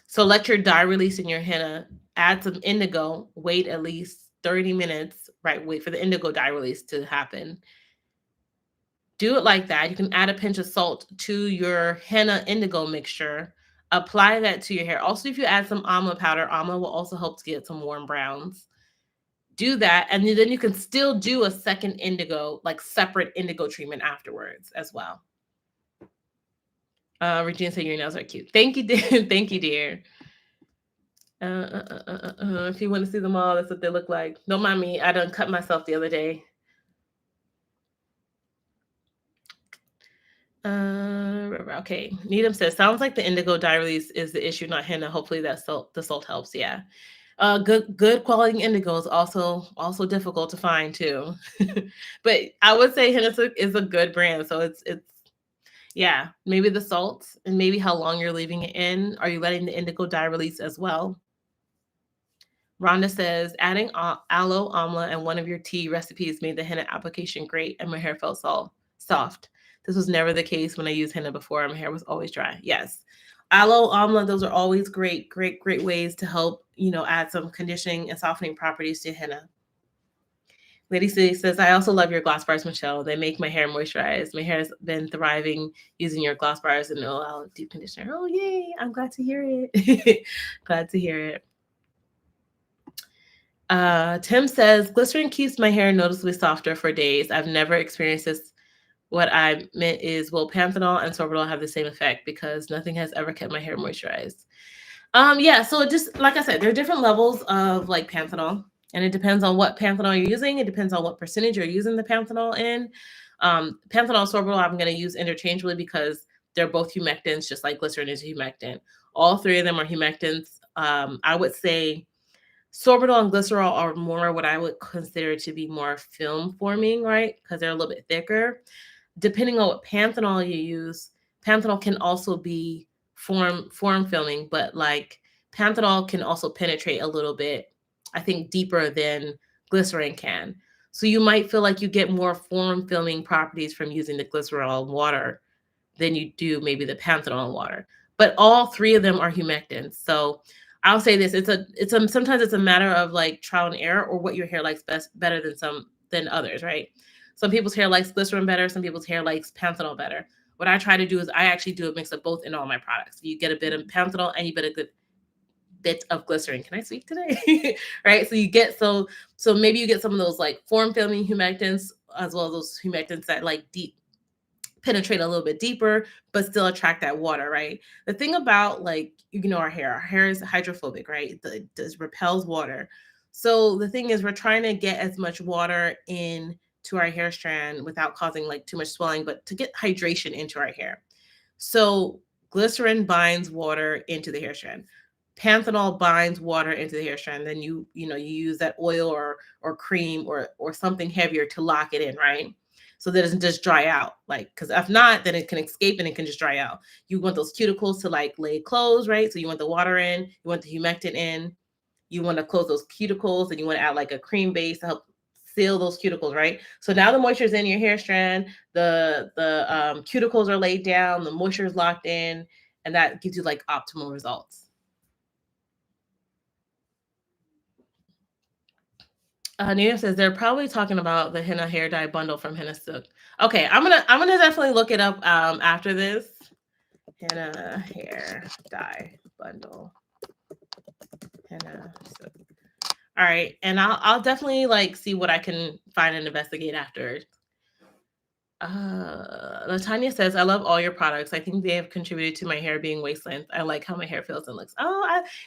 So let your dye release in your henna, add some indigo, wait at least 30 minutes, right? Wait for the indigo dye release to happen. Do it like that. You can add a pinch of salt to your henna indigo mixture. Apply that to your hair. Also, if you add some amla powder, amla will also help to get some warm browns. Do that, and then you can still do a second indigo, like separate indigo treatment afterwards as well. Regina said your nails are cute. Thank you, dear. Thank you, dear. If you want to see them all, that's what they look like. Don't mind me. I done cut myself the other day. Okay. Needham says, sounds like the indigo dye release is the issue, not henna. Hopefully that the salt helps. Yeah. Good quality indigo is also difficult to find too. But I would say henna is a good brand. So it's yeah, maybe the salt and maybe how long you're leaving it in. Are you letting the indigo dye release as well? Rhonda says, adding aloe, amla, and one of your tea recipes made the henna application great, and my hair felt soft. This was never the case when I used henna before. My hair was always dry. Yes. Aloe, amla, those are always great ways to help, add some conditioning and softening properties to henna. Lady C says, I also love your gloss bars, Michelle. They make my hair moisturize. My hair has been thriving using your gloss bars and oil deep conditioner. Oh, yay. I'm glad to hear it. Glad to hear it. Tim says, glycerin keeps my hair noticeably softer for days. I've never experienced this. What I meant is, will panthenol and sorbitol have the same effect? Because nothing has ever kept my hair moisturized. Yeah, so just like I said, there are different levels of like panthenol, and it depends on what panthenol you're using. It depends on what percentage you're using the panthenol in. Panthenol and sorbitol I'm going to use interchangeably because they're both humectants, just like glycerin is a humectant. All three of them are humectants. I would say sorbitol and glycerol are more what I would consider to be more film forming, right? Because they're a little bit thicker. Depending on what panthenol you use, panthenol can also be form filming, but like panthenol can also penetrate a little bit, I think, deeper than glycerin can. So you might feel like you get more form filming properties from using the glycerol water than you do maybe the panthenol water. But all three of them are humectants. So I'll say this: sometimes it's a matter of like trial and error, or what your hair likes better than others, right? Some people's hair likes glycerin better. Some people's hair likes panthenol better. What I try to do is I actually do a mix of both in all my products. You get a bit of panthenol and you get a good bit of glycerin. Can I speak today? Right? So you get so maybe you get some of those like form filming humectants as well as those humectants that like deep penetrate a little bit deeper, but still attract that water, right? The thing about like, our hair is hydrophobic, right? It repels water. So the thing is, we're trying to get as much water in to our hair strand without causing like too much swelling, but to get hydration into our hair. So glycerin binds water into the hair strand. Panthenol binds water into the hair strand. Then you use that oil or cream or something heavier to lock it in, right? So that it doesn't just dry out. Like, because if not, then it can escape and it can just dry out. You want those cuticles to like lay closed, right? So you want the water in, you want the humectant in, you want to close those cuticles, and you want to add like a cream base to help seal those cuticles, right? So now the moisture is in your hair strand, the cuticles are laid down, the moisture is locked in, and that gives you like optimal results. Nina says they're probably talking about the henna hair dye bundle from Henna Silk. Okay, I'm gonna definitely look it up after this. Henna hair dye bundle. Henna Silk. All right, and I'll definitely like see what I can find and investigate after. Latanya says, I love all your products. I think they have contributed to my hair being waist length. I like how my hair feels and looks.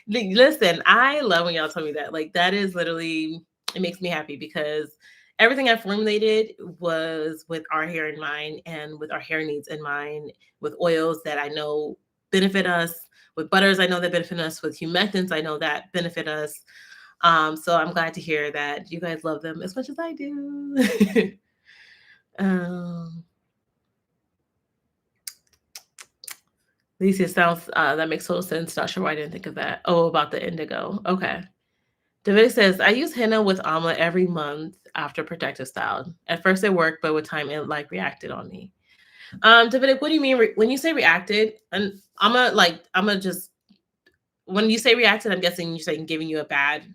Listen, I love when y'all tell me that. Like, that is literally, it makes me happy because everything I formulated was with our hair in mind and with our hair needs in mind, with oils that I know benefit us, with butters I know that benefit us, with humectants I know that benefit us. So I'm glad to hear that you guys love them as much as I do. Lisa sounds that makes total sense. Not sure why I didn't think of that. Oh, about the indigo. Okay. David says, I use henna with amla every month after protective style. At first it worked, but with time it like reacted on me. David, what do you mean when you say reacted? And I'm gonna just, when you say reacted, I'm guessing you're saying giving you a bad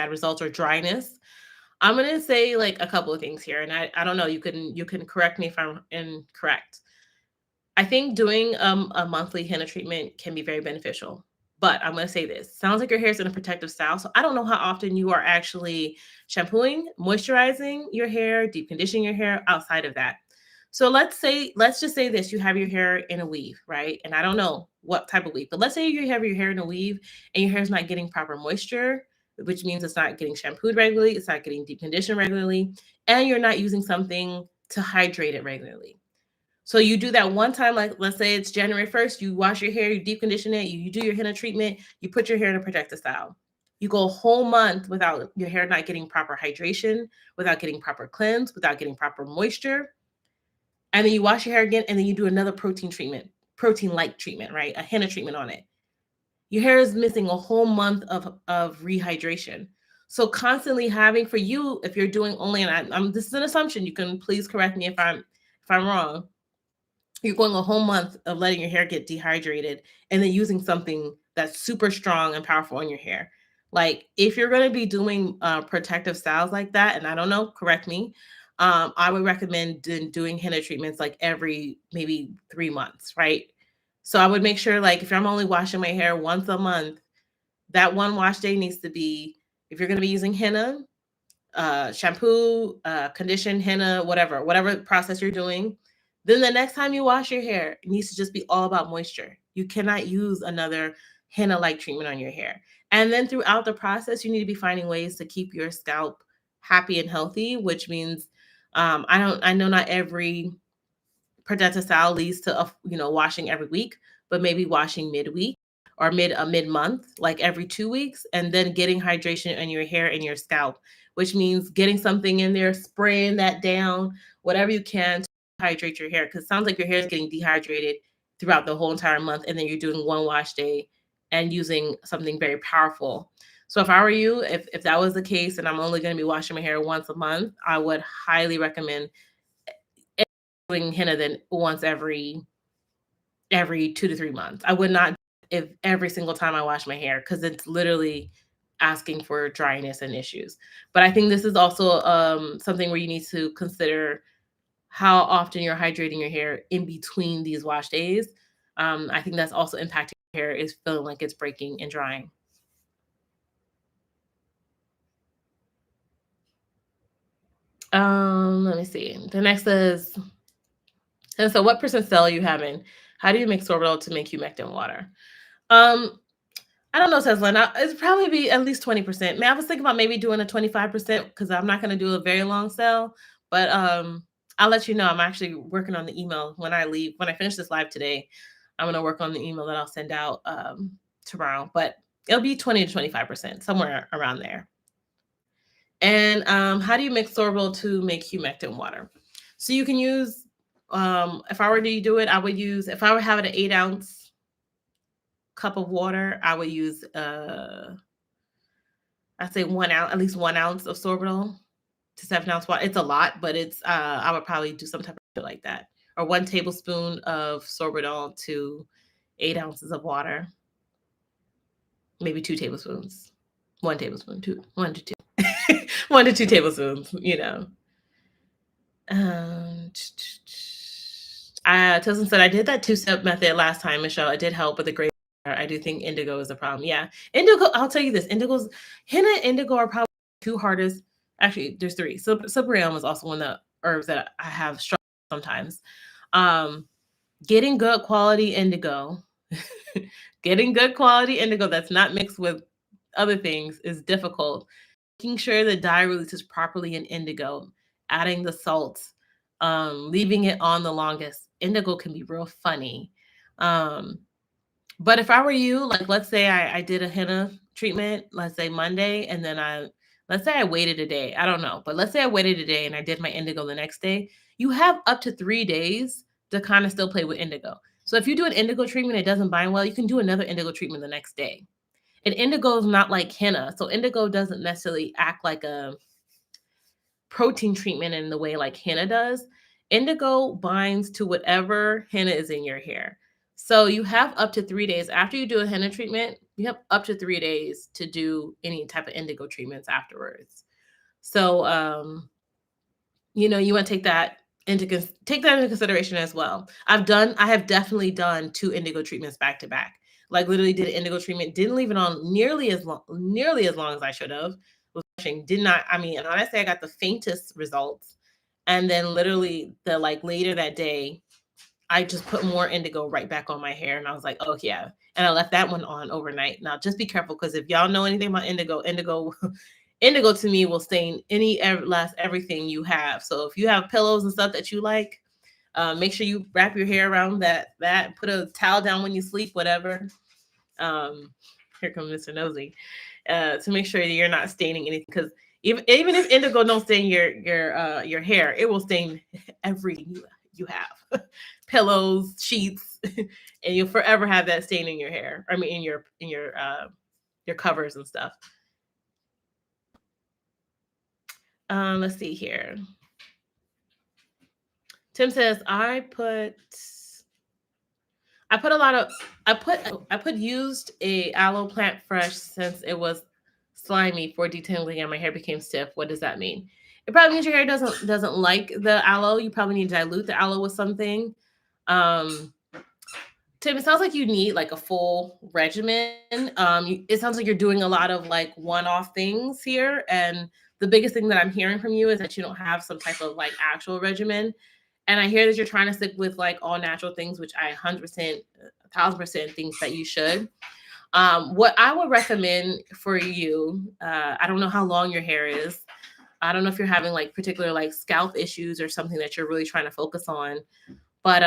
result or dryness. I'm gonna say like a couple of things here, and I don't know. You can correct me if I'm incorrect. I think doing a monthly henna treatment can be very beneficial. But I'm going to say this. Sounds like your hair is in a protective style. So I don't know how often you are actually shampooing, moisturizing your hair, deep conditioning your hair outside of that. So let's just say this, you have your hair in a weave, right? And I don't know what type of weave, but let's say you have your hair in a weave and your hair is not getting proper moisture, which means it's not getting shampooed regularly, it's not getting deep conditioned regularly, and you're not using something to hydrate it regularly. So you do that one time, like let's say it's January 1st, you wash your hair, you deep condition it, you do your henna treatment, you put your hair in a protective style. You go a whole month without your hair not getting proper hydration, without getting proper cleanse, without getting proper moisture. And then you wash your hair again, and then you do another protein treatment, protein like treatment, right? A henna treatment on it. Your hair is missing a whole month of rehydration. So constantly having for you, if you're doing only, and I'm this is an assumption, you can please correct me if I'm wrong, you're going a whole month of letting your hair get dehydrated and then using something that's super strong and powerful on your hair. Like if you're going to be doing protective styles like that, and I don't know, correct me, I would recommend doing henna treatments like every maybe 3 months, right? So I would make sure, like, if I'm only washing my hair once a month, that one wash day needs to be, if you're going to be using henna, shampoo, condition, henna, whatever process you're doing. Then the next time you wash your hair, it needs to just be all about moisture. You cannot use another henna like treatment on your hair. And then throughout the process, you need to be finding ways to keep your scalp happy and healthy, which means I know not every protective style leads to washing every week, but maybe washing midweek or mid month, like every 2 weeks, and then getting hydration in your hair and your scalp, which means getting something in there, spraying that down, whatever you can to hydrate your hair. Because it sounds like your hair is getting dehydrated throughout the whole entire month, and then you're doing one wash day and using something very powerful. So if I were you, if that was the case, and I'm only going to be washing my hair once a month, I would highly recommend doing henna then once every 2 to 3 months. I would not if every single time I wash my hair because it's literally asking for dryness and issues. But I think this is also something where you need to consider how often you're hydrating your hair in between these wash days. I think that's also impacting your hair is feeling like it's breaking and drying. Let me see. The next is, and so what percent cell are you having? How do you mix sorbitol to make humectant water? Um, I don't know, Tesla. Now, it's probably be at least 20%. Man, I was thinking about maybe doing a 25% because I'm not going to do a very long sell, but I'll let you know. I'm actually working on the email when I leave. When I finish this live today, I'm going to work on the email that I'll send out tomorrow, but it'll be 20 to 25%, somewhere around there. And how do you mix sorbitol to make humectant water? So you can use, if I were to do it, I would use, if I were having an 8-ounce cup of water, I would use I'd say 1 ounce, at least 1 ounce of sorbitol to 7 ounce water. It's a lot, but it's I would probably do some type of shit like that. Or 1 tablespoon of sorbitol to 8 ounces of water. Maybe 2 tablespoons. 1 tablespoon, 1 to 2 tablespoons, Um, Tilson said I did that 2-step method last time, Michelle. It did help with the gray hair. I do think indigo is a problem. Yeah, indigo. I'll tell you this: henna and indigo are probably two hardest. Actually, there's three. So cyprium is also one of the herbs that I have struggled sometimes. Getting good quality indigo, getting good quality indigo that's not mixed with other things is difficult. Making sure the dye releases properly in indigo, adding the salts, leaving it on the longest. Indigo can be real funny. But if I were you, like let's say I did a henna treatment, let's say Monday, and then let's say I waited a day. I don't know, but let's say I waited a day and I did my indigo the next day. You have up to 3 days to kind of still play with indigo. So if you do an indigo treatment, it doesn't bind well, you can do another indigo treatment the next day. And indigo is not like henna. So indigo doesn't necessarily act like a protein treatment in the way like henna does. Indigo binds to whatever henna is in your hair. So you have up to 3 days after you do a henna treatment, you have up to 3 days to do any type of indigo treatments afterwards. So you want to take that take that into consideration as well. I have definitely done 2 indigo treatments back to back. Like literally did an indigo treatment, didn't leave it on nearly as long as I should have. Was rushing, did not. I mean, and honestly, I got the faintest results, and then literally the like later that day, I just put more indigo right back on my hair, and I was like, oh yeah, and I left that one on overnight. Now just be careful because if y'all know anything about indigo indigo to me will stain last everything you have. So if you have pillows and stuff that you like, make sure you wrap your hair around that put a towel down when you sleep, whatever. Um, Here comes Mr. Nosy. To make sure that you're not staining anything, because even if indigo don't stain your hair, it will stain everything you have. Pillows, sheets, and you'll forever have that stain in your hair. I mean, your covers and stuff. Let's see here. Tim says I put used a aloe plant fresh since it was slimy for detangling and my hair became stiff. What does that mean? It probably means your hair doesn't like the aloe. You probably need to dilute the aloe with something. Tim, it sounds like you need like a full regimen. It sounds like you're doing a lot of like one-off things here, and the biggest thing that I'm hearing from you is that you don't have some type of like actual regimen. And I hear that you're trying to stick with like all natural things, which I 100%, 1,000% think that you should. What I would recommend for you, I don't know how long your hair is. I don't know if you're having like particular like scalp issues or something that you're really trying to focus on. But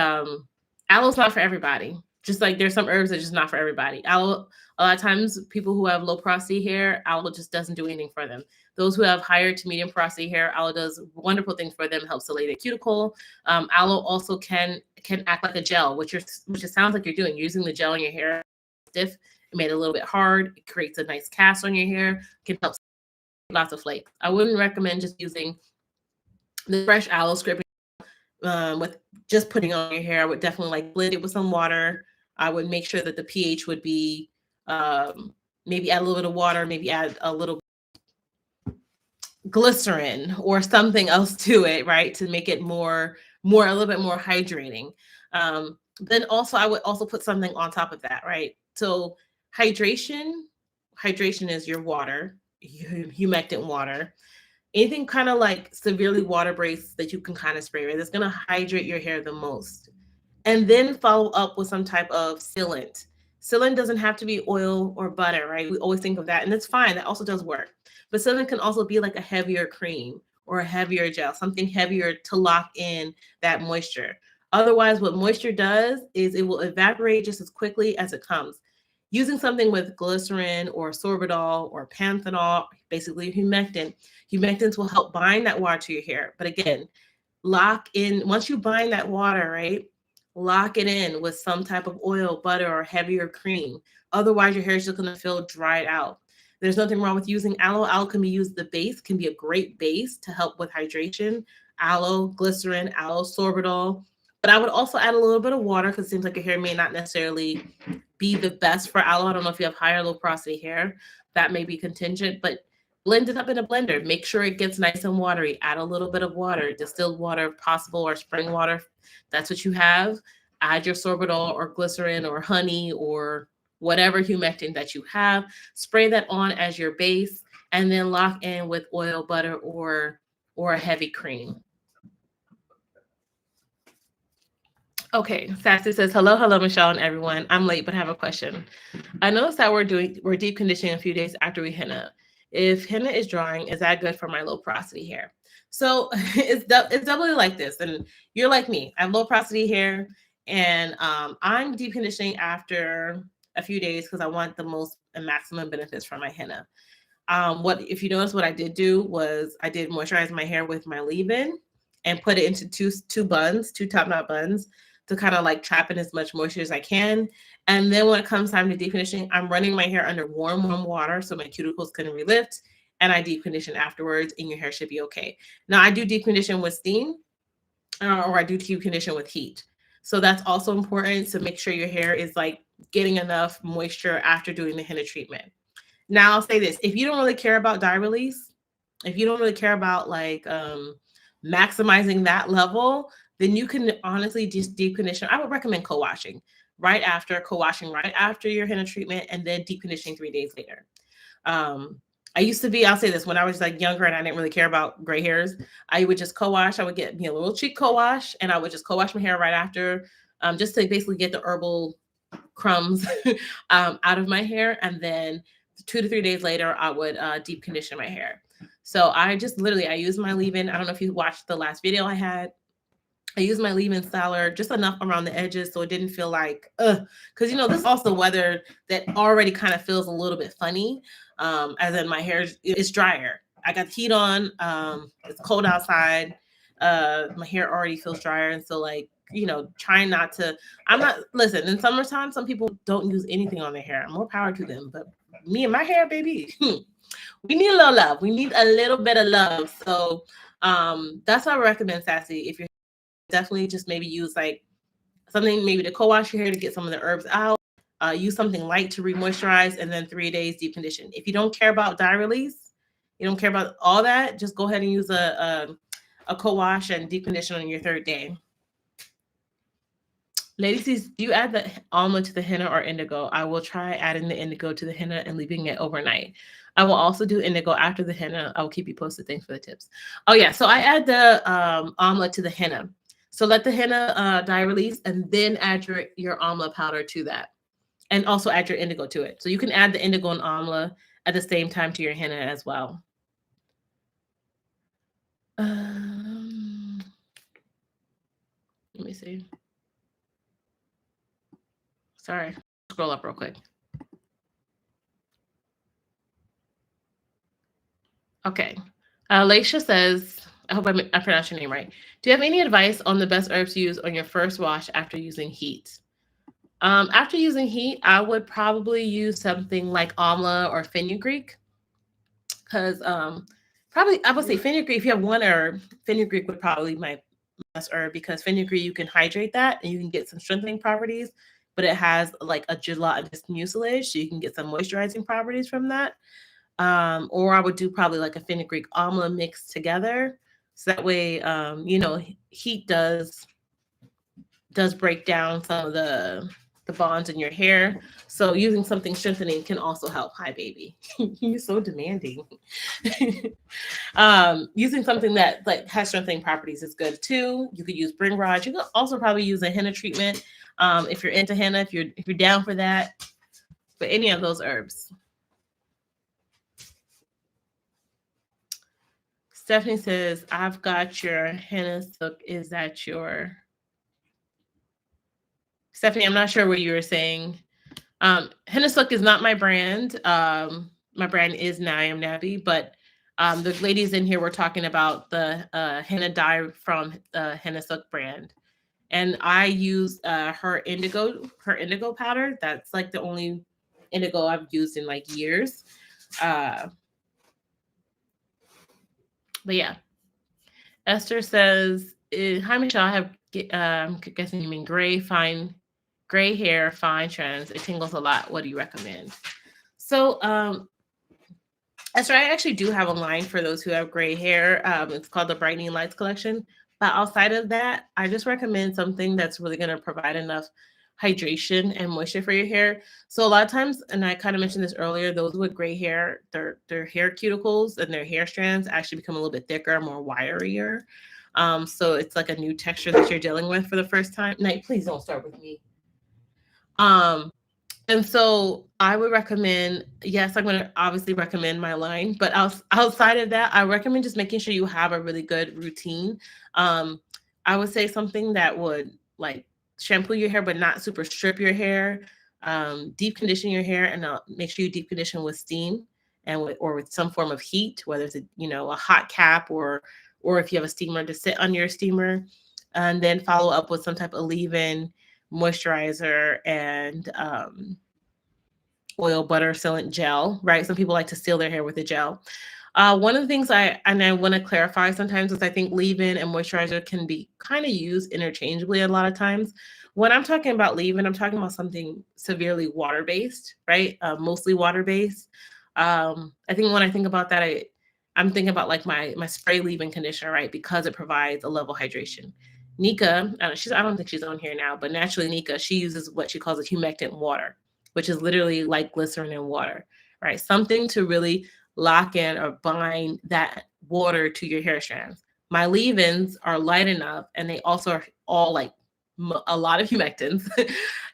aloe's not for everybody. Just like there's some herbs that are just not for everybody. Aloe, a lot of times people who have low porosity hair, aloe just doesn't do anything for them. Those who have higher to medium porosity hair, aloe does wonderful things for them. Helps to lay the cuticle. Aloe also can act like a gel, which it sounds like you're doing. You're using the gel in your hair stiff. It made it a little bit hard. It creates a nice cast on your hair. Can help lots of flakes. I wouldn't recommend just using the fresh aloe scraping with just putting on your hair. I would definitely like blend it with some water. I would make sure that the pH would be maybe add a little bit of water, maybe add a little glycerin or something else to it, right? To make it a little bit more hydrating. Then also I would also put something on top of that, right? So hydration is your water, humectant water. Anything kind of like severely water-based that you can kind of spray, right? That's going to hydrate your hair the most. And then follow up with some type of sealant. Sealant doesn't have to be oil or butter, right? We always think of that, and it's fine. That also does work. But sealant can also be like a heavier cream or a heavier gel, something heavier to lock in that moisture. Otherwise, what moisture does is it will evaporate just as quickly as it comes. Using something with glycerin or sorbitol or panthenol, basically humectant, humectants will help bind that water to your hair. But again, lock in, once you bind that water, right? Lock it in with some type of oil, butter, or heavier cream. Otherwise, your hair is just going to feel dried out. There's nothing wrong with using aloe. Aloe can be used, the base can be a great base to help with hydration. Aloe, glycerin, aloe, sorbitol. But I would also add a little bit of water because it seems like your hair may not necessarily be the best for aloe. I don't know if you have high or low porosity hair. That may be contingent, but blend it up in a blender. Make sure it gets nice and watery. Add a little bit of water, distilled water if possible, or spring water. That's what you have. Add your sorbitol or glycerin or honey or whatever humectant that you have. Spray that on as your base, and then lock in with oil, butter, or a heavy cream. Okay, Sassy says, hello, Michelle and everyone. I'm late, but I have a question. I noticed that we're deep conditioning a few days after we henna. If henna is drying, is that good for my low porosity hair? So it's doubly like this. And you're like me. I have low porosity hair, and I'm deep conditioning after a few days because I want the most and maximum benefits from my henna. If you notice, what I did do was I did moisturize my hair with my leave-in and put it into two top knot buns to kind of like trap in as much moisture as I can. And then when it comes time to deep conditioning, I'm running my hair under warm water so my cuticles can relift, and I deep condition afterwards, and your hair should be okay. Now I do deep condition with steam, or I do deep condition with heat. So that's also important to make sure your hair is like getting enough moisture after doing the henna treatment. Now I'll say this: if you don't really care about dye release, if you don't really care about like maximizing that level, then you can honestly just deep condition. I would recommend co-washing right after your henna treatment, and then deep conditioning 3 days later. I used to be, I'll say this, when I was like younger and I didn't really care about gray hairs, I would just co-wash. I would get me a little cheap co-wash and I would just co-wash my hair right after, just to basically get the herbal crumbs out of my hair. And then 2 to 3 days later, I would deep condition my hair. So I just literally, I use my leave-in. I don't know if you watched the last video I had. I use my leave-in styler just enough around the edges so it didn't feel like, because this is also weather that already kind of feels a little bit funny. As in my hair is drier. I got the heat on. It's cold outside. My hair already feels drier, and so like trying not to. Listen. In summertime, some people don't use anything on their hair. More power to them. But me and my hair, baby, we need a little love. We need a little bit of love. So that's why I recommend Sassy. If you're definitely just maybe use like something maybe to co-wash your hair to get some of the herbs out. Use something light to re-moisturize, and then 3 days deep condition. If you don't care about dye release, you don't care about all that, just go ahead and use a co-wash and deep condition on your 3rd day. Ladies, do you add the almond to the henna or indigo? I will try adding the indigo to the henna and leaving it overnight. I will also do indigo after the henna. I will keep you posted. Thanks for the tips. Oh yeah, so I add the amla to the henna. So let the henna dye release, and then add your amla powder to that. And also add your indigo to it. So you can add the indigo and amla at the same time to your henna as well. Let me see. Sorry, scroll up real quick. Okay. Laisha says, I hope I pronounced your name right. Do you have any advice on the best herbs to use on your first wash after using heat? After using heat, I would probably use something like amla or fenugreek, because probably I would say fenugreek. If you have one herb, fenugreek would probably be my best herb, because fenugreek you can hydrate that and you can get some strengthening properties, but it has like a gelatinous mucilage, so you can get some moisturizing properties from that. Or I would do probably like a fenugreek amla mix together, so that way heat does break down some of the bonds in your hair. So using something strengthening can also help. Hi, baby. You're so demanding. Using something that like has strengthening properties is good too. You could use bring rod. You could also probably use a henna treatment if you're into henna. If you're down for that, for any of those herbs. Stephanie says, "I've got your henna silk. Is that your?" Stephanie, I'm not sure what you were saying. Henna silk is not my brand. My brand is NowIamNappy, but the ladies in here were talking about the henna dye from the henna silk brand, and I use her indigo powder. That's like the only indigo I've used in like years. But yeah, Esther says, "Hi Michelle, I have I'm guessing you mean gray hair, fine trends. It tingles a lot. What do you recommend?" So Esther, I actually do have a line for those who have gray hair. It's called the Brightening Lights Collection. But outside of that, I just recommend something that's really going to provide enough hydration and moisture for your hair. So a lot of times, and I kind of mentioned this earlier, those with gray hair, their hair cuticles and their hair strands actually become a little bit thicker, more wirier. So it's like a new texture that you're dealing with for the first time. Night, please don't start with me. And so I would recommend, yes, I'm going to obviously recommend my line, but outside of that, I recommend just making sure you have a really good routine. I would say something that would like shampoo your hair, but not super strip your hair, deep condition your hair, and make sure you deep condition with steam and with some form of heat, whether it's a hot cap or if you have a steamer, to sit on your steamer, and then follow up with some type of leave-in moisturizer and oil, butter, sealant gel, right? Some people like to seal their hair with a gel. One of the things I want to clarify sometimes is I think leave-in and moisturizer can be kind of used interchangeably a lot of times. When I'm talking about leave-in, I'm talking about something severely water-based, right? Mostly water-based. I think when I think about that, I'm thinking about like my spray leave-in conditioner, right? Because it provides a level of hydration. Nika, I don't think she's on here now, but naturally Nika, she uses what she calls a humectant water, which is literally like glycerin in water, right? Something to really lock in or bind that water to your hair strands. My leave-ins are light enough, and they also are all like a lot of humectants.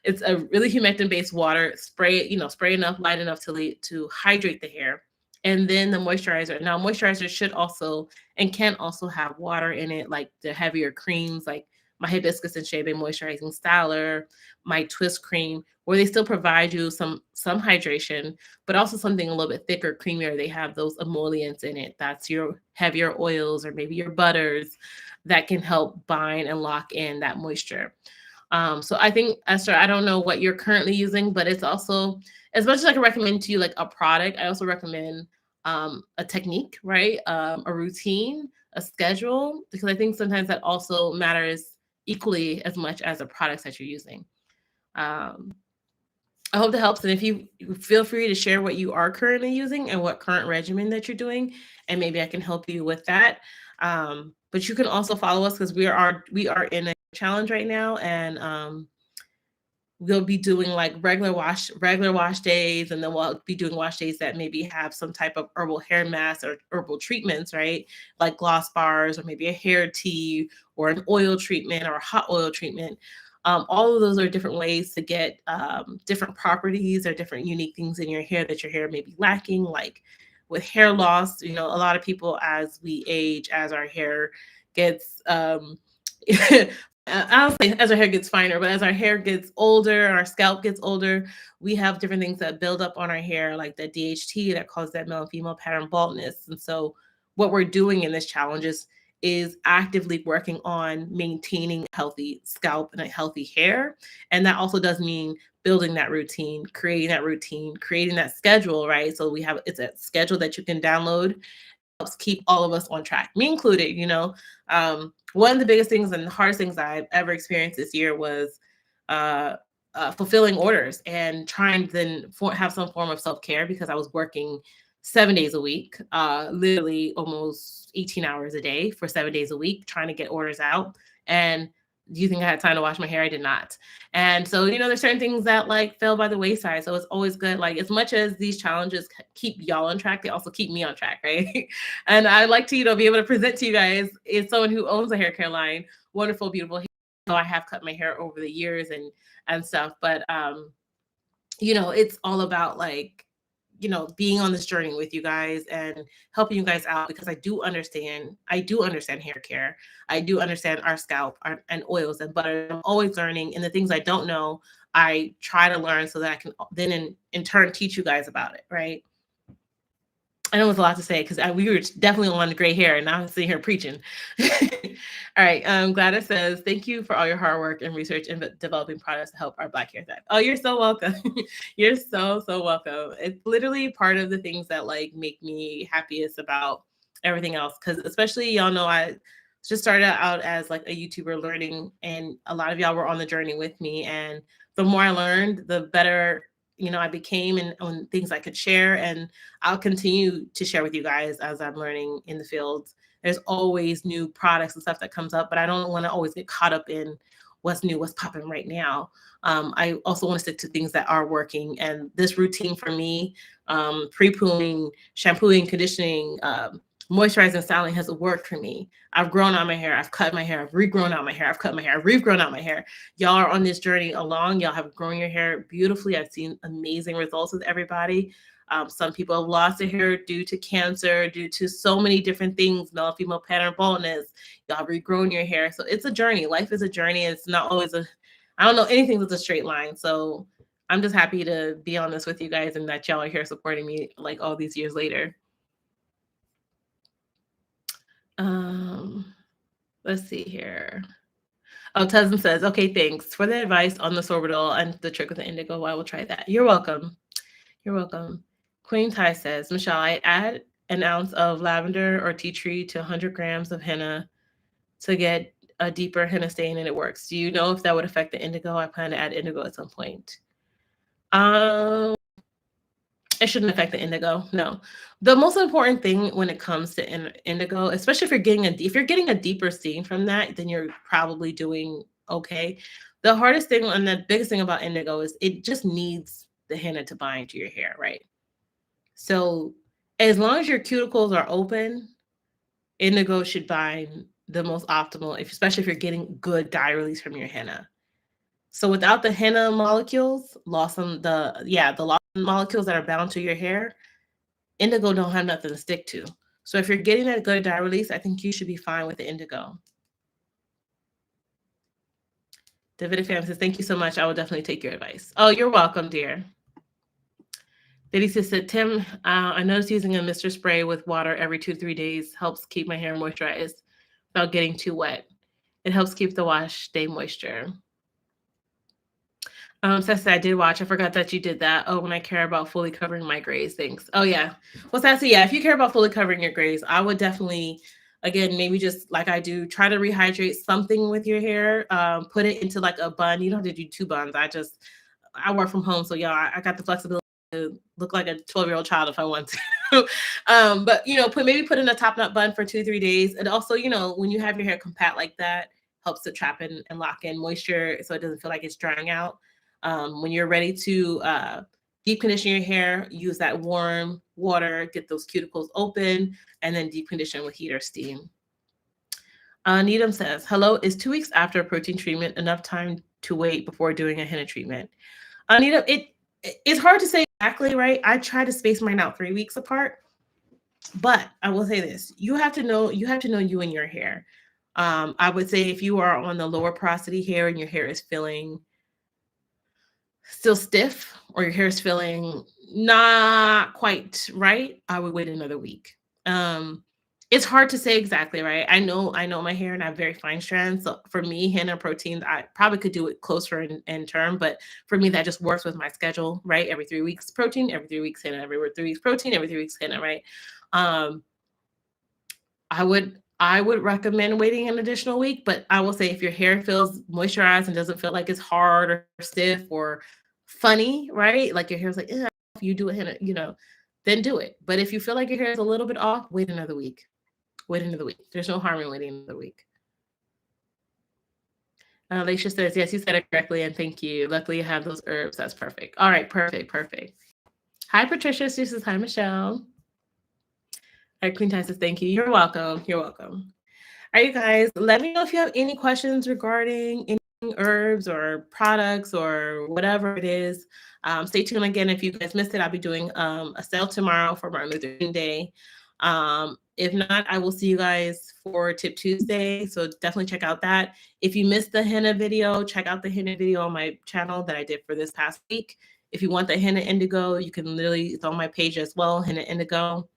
It's a really humectant based water. Spray it, spray enough, light enough to hydrate the hair, and then the moisturizer. Now, moisturizer should also and can also have water in it, like the heavier creams, like my hibiscus and shea butter moisturizing styler, my twist cream, where they still provide you some hydration, but also something a little bit thicker, creamier. They have those emollients in it. That's your heavier oils or maybe your butters that can help bind and lock in that moisture. So I think, Esther, I don't know what you're currently using, but it's also, as much as I can recommend to you like a product, I also recommend a technique, right? A routine, a schedule, because I think sometimes that also matters equally as much as the products that you're using. Um, I hope that helps. And if you feel free to share what you are currently using and what current regimen that you're doing, and maybe I can help you with that. But you can also follow us because we are in a challenge right now, and we'll be doing like regular wash days, and then we'll be doing wash days that maybe have some type of herbal hair mask or herbal treatments, right? Like gloss bars or maybe a hair tea or an oil treatment or a hot oil treatment. All of those are different ways to get different properties or different unique things in your hair that your hair may be lacking, like with hair loss. A lot of people, as we age, as our hair gets I'll say as our hair gets finer, but as our hair gets older, our scalp gets older, we have different things that build up on our hair, like the DHT that causes that male and female pattern baldness. And so, what we're doing in this challenge is actively working on maintaining healthy scalp and a healthy hair. And that also does mean building that routine, creating that schedule, right? So it's a schedule that you can download, helps keep all of us on track, me included. One of the biggest things and the hardest things I've ever experienced this year was uh, fulfilling orders and trying to then have some form of self-care because I was working 7 days a week, literally almost 18 hours a day for 7 days a week, trying to get orders out. And do you think I had time to wash my hair? I did not. And so, there's certain things that like fell by the wayside. So it's always good. Like, as much as these challenges keep y'all on track, they also keep me on track, right? And I like to, be able to present to you guys as someone who owns a hair care line, wonderful, beautiful hair. So I have cut my hair over the years and stuff. But it's all about like, being on this journey with you guys and helping you guys out, because I do understand hair care. I do understand our scalp and oils and butter. I'm always learning, and the things I don't know, I try to learn so that I can then in turn teach you guys about it, right? I know it's a lot to say because we were definitely on the gray hair, and now I'm sitting here preaching. All right. Gladys says, thank you for all your hard work and research in developing products to help our Black hair type. Oh, you're so welcome. You're so, so welcome. It's literally part of the things that like make me happiest about everything else. Because especially, y'all know, I just started out as like a YouTuber learning, and a lot of y'all were on the journey with me. And the more I learned, the better I became, and on things I could share. And I'll continue to share with you guys as I'm learning in the field. There's always new products and stuff that comes up, but I don't want to always get caught up in what's new, what's popping right now. I also want to stick to things that are working. And this routine for me, pre-pooling, shampooing, conditioning, moisturizing, styling has worked for me. I've grown out my hair. I've cut my hair. I've regrown out my hair. I've cut my hair. I've regrown out my hair. Y'all are on this journey along. Y'all have grown your hair beautifully. I've seen amazing results with everybody. Some people have lost their hair due to cancer, due to so many different things, male and female pattern baldness. Y'all have regrown your hair. So it's a journey. Life is a journey. It's not always I don't know anything that's a straight line. So I'm just happy to be on this with you guys, and that y'all are here supporting me like all these years later. Let's see here. Oh, Cousin says, okay, thanks for the advice on the sorbitol and the trick with the indigo. I will try that. You're welcome. You're welcome. Queen Ty says, Michelle, I add an ounce of lavender or tea tree to 100 grams of henna to get a deeper henna stain, and it works. Do you know if that would affect the indigo? I plan to add indigo at some point. It shouldn't affect the indigo. No. The most important thing when it comes to indigo, especially if you're getting a deeper steam from that, then you're probably doing okay. The hardest thing and the biggest thing about indigo is it just needs the henna to bind to your hair, right? So as long as your cuticles are open, indigo should bind the most optimal, especially if you're getting good dye release from your henna. So without the henna molecules, the lost molecules that are bound to your hair, indigo don't have nothing to stick to. So if you're getting that good dye release, I think you should be fine with the indigo. David Fam says, thank you so much. I will definitely take your advice. Oh, you're welcome, dear. Diddy said, Tim, I noticed using a mister spray with water every 2 to 3 days helps keep my hair moisturized without getting too wet. It helps keep the wash stay moisture. Sassy, I did watch. I forgot that you did that. Oh, when I care about fully covering my grays. Thanks. Oh, yeah. Well, Sassy, yeah, if you care about fully covering your grays, I would definitely, again, maybe just like I do, try to rehydrate something with your hair. Put it into like a bun. You don't have to do 2 buns. I work from home. So, yeah, I got the flexibility to look like a 12-year-old child if I want to. But, put in a top knot bun for 2 to 3 days. And also, when you have your hair compact like that, helps to trap in and lock in moisture so it doesn't feel like it's drying out. When you're ready to deep condition your hair, use that warm water, get those cuticles open, and then deep condition with heat or steam. Needham says, hello, is 2 weeks after a protein treatment enough time to wait before doing a henna treatment? Needham, it's hard to say exactly, right? I try to space mine out 3 weeks apart, but I will say this: you have to know you and your hair. I would say if you are on the lower porosity hair and your hair is feeling still stiff or your hair is feeling not quite right, I would wait another week. It's hard to say exactly, right? I know my hair and I have very fine strands. So for me, henna proteins, I probably could do it closer in term, but for me, that just works with my schedule, right? Every 3 weeks protein, every 3 weeks henna, every 3 weeks protein, every 3 weeks henna, right? I would recommend waiting an additional week, but I will say if your hair feels moisturized and doesn't feel like it's hard or stiff or funny, right? Like your hair's like, if you do it, then do it. But if you feel like your hair is a little bit off, wait another week. Wait another week. There's no harm in waiting another week. Laisha says, yes, you said it correctly, and thank you. Luckily, you have those herbs. That's perfect. All right, perfect. Hi, Patricia. She says, hi, Michelle. All right, Queen Ty says, thank you. You're welcome. All right, you guys, let me know if you have any questions regarding any herbs or products or whatever it is. Stay tuned again. If you guys missed it, I'll be doing a sale tomorrow for Martin Luther King Day. If not, I will see you guys for Tip Tuesday. So definitely check out that. If you missed the henna video, check out the henna video on my channel that I did for this past week. If you want the henna indigo, you can literally, it's on my page as well, henna indigo.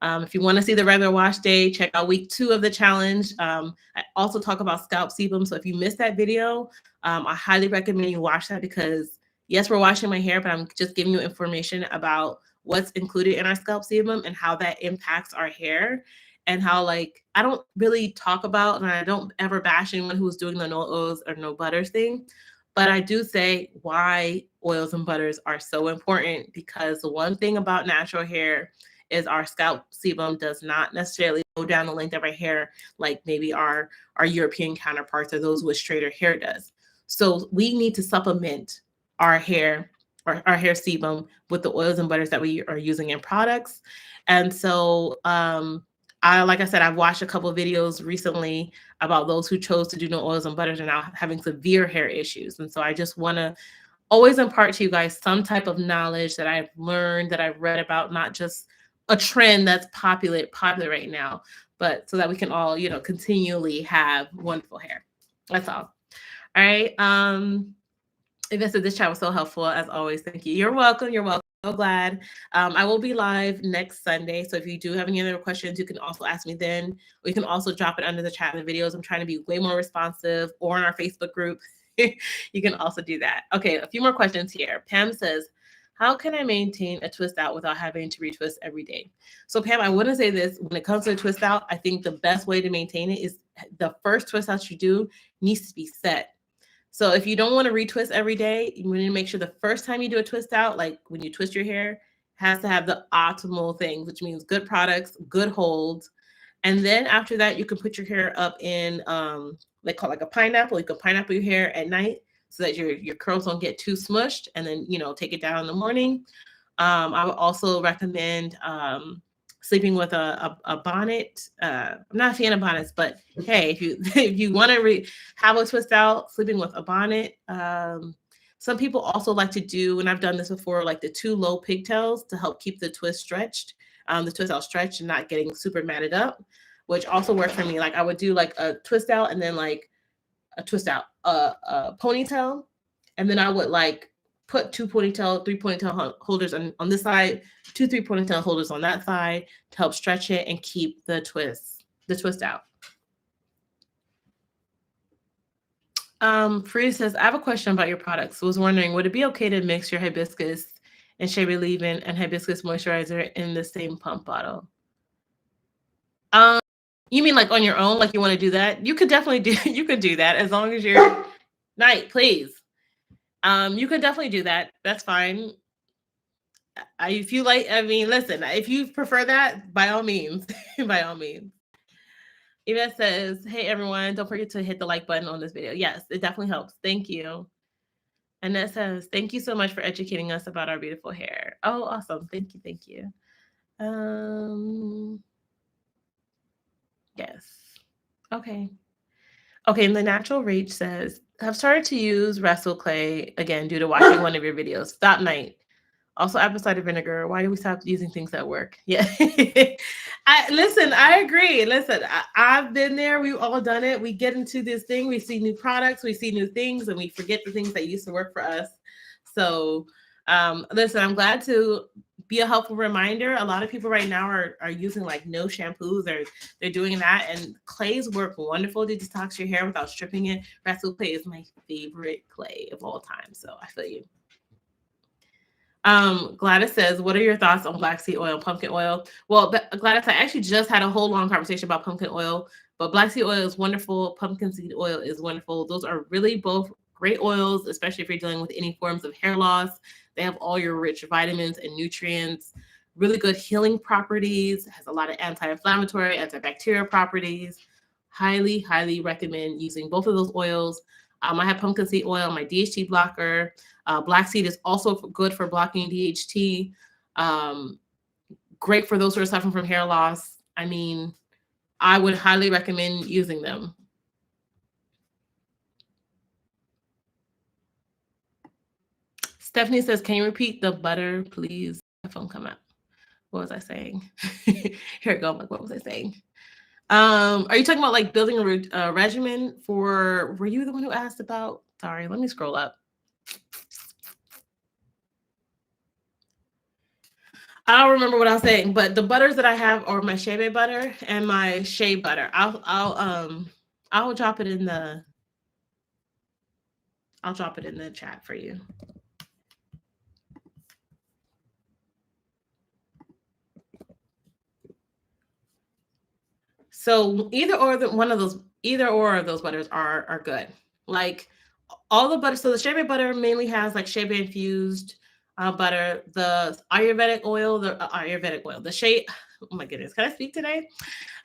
If you want to see the regular wash day, check out week 2 of the challenge. I also talk about scalp sebum. So if you missed that video, I highly recommend you watch that because yes, we're washing my hair, but I'm just giving you information about what's included in our scalp sebum and how that impacts our hair and how I don't really talk about, and I don't ever bash anyone who's doing the no oils or no butters thing. But I do say why oils and butters are so important because the one thing about natural hair is our scalp sebum does not necessarily go down the length of our hair like maybe our European counterparts or those with straighter hair does. So we need to supplement our hair or our hair sebum with the oils and butters that we are using in products. And so like I said, I've watched a couple of videos recently about those who chose to do no oils and butters and now having severe hair issues. And so I just want to always impart to you guys some type of knowledge that I've learned, that I've read about, not just a trend that's popular right now, but so that we can all, continually have wonderful hair. That's all. All right. Yvette said this chat was so helpful as always. Thank you. You're welcome. So glad. I will be live next Sunday. So if you do have any other questions, you can also ask me then. Or you can also drop it under the chat in the videos. I'm trying to be way more responsive, or in our Facebook group. You can also do that. Okay, a few more questions here. Pam says, how can I maintain a twist out without having to retwist every day? So Pam, I wouldn't say this. When it comes to a twist out, I think the best way to maintain it is the first twist out you do needs to be set. So if you don't want to retwist every day, you need to make sure the first time you do a twist out, like when you twist your hair, has to have the optimal things, which means good products, good holds. And then after that, you can put your hair up in they call it like a pineapple. You can pineapple your hair at night so that your curls don't get too smushed, and then take it down in the morning. I would also recommend sleeping with a bonnet. I'm not a fan of bonnets, but hey, if you if you want to have a twist out, sleeping with a bonnet. Some people also like to do, and I've done this before, like the 2 low pigtails to help keep the twist stretched, the twist out stretched and not getting super matted up, which also works for me. Like I would do like a twist out and then like a twist out, a ponytail, and then I would like put 3 ponytail holders on this side, 3 ponytail holders on that side to help stretch it and keep the twist out. Free says, I have a question about your products. I was wondering, would it be okay to mix your hibiscus and shea leave-in and hibiscus moisturizer in the same pump bottle? You mean like on your own, like you want to do that? You could definitely do that as long as you're night, please. You could definitely do that. That's fine. If you like, I mean, listen, if you prefer that, by all means, by all means. Yvette says, hey, everyone, don't forget to hit the like button on this video. Yes, it definitely helps. Thank you. Annette says, thank you so much for educating us about our beautiful hair. Oh, awesome. Thank you. Thank you. Yes. Okay. Okay, and the Natural Rage says, I've started to use Wrestle Clay again due to watching one of your videos. Stop night. Also, apple cider vinegar. Why do we stop using things that work? Yeah. I agree. Listen, I've been there. We've all done it. We get into this thing. We see new products. We see new things, and we forget the things that used to work for us. So, listen, I'm glad to be a helpful reminder. A lot of people right now are using like no shampoos. They're doing that, and clays work wonderful to detox your hair without stripping it. Wrestle Clay is my favorite clay of all time. So I feel you. Gladys says, what are your thoughts on black seed oil, pumpkin oil? Well, Gladys, I actually just had a whole long conversation about pumpkin oil, but black seed oil is wonderful. Pumpkin seed oil is wonderful. Those are really both great oils, especially if you're dealing with any forms of hair loss. They have all your rich vitamins and nutrients, really good healing properties, has a lot of anti-inflammatory, antibacterial properties. Highly, highly recommend using both of those oils. I have pumpkin seed oil, my DHT blocker. Black seed is also good for blocking DHT. Great for those who are suffering from hair loss. I mean, I would highly recommend using them. Stephanie says, can you repeat the butter, please? My phone come up. What was I saying? Here it goes. What was I saying? Are you talking about like building a regimen for, were you the one who asked about? Sorry, let me scroll up. I don't remember what I was saying, but the butters that I have are my shea butter and my shea butter. I'll drop it in the chat for you. So either or of those butters are good. Like all the butter. So the shea butter mainly has like shea infused butter, the Ayurvedic oil, the shea. Oh my goodness, can I speak today?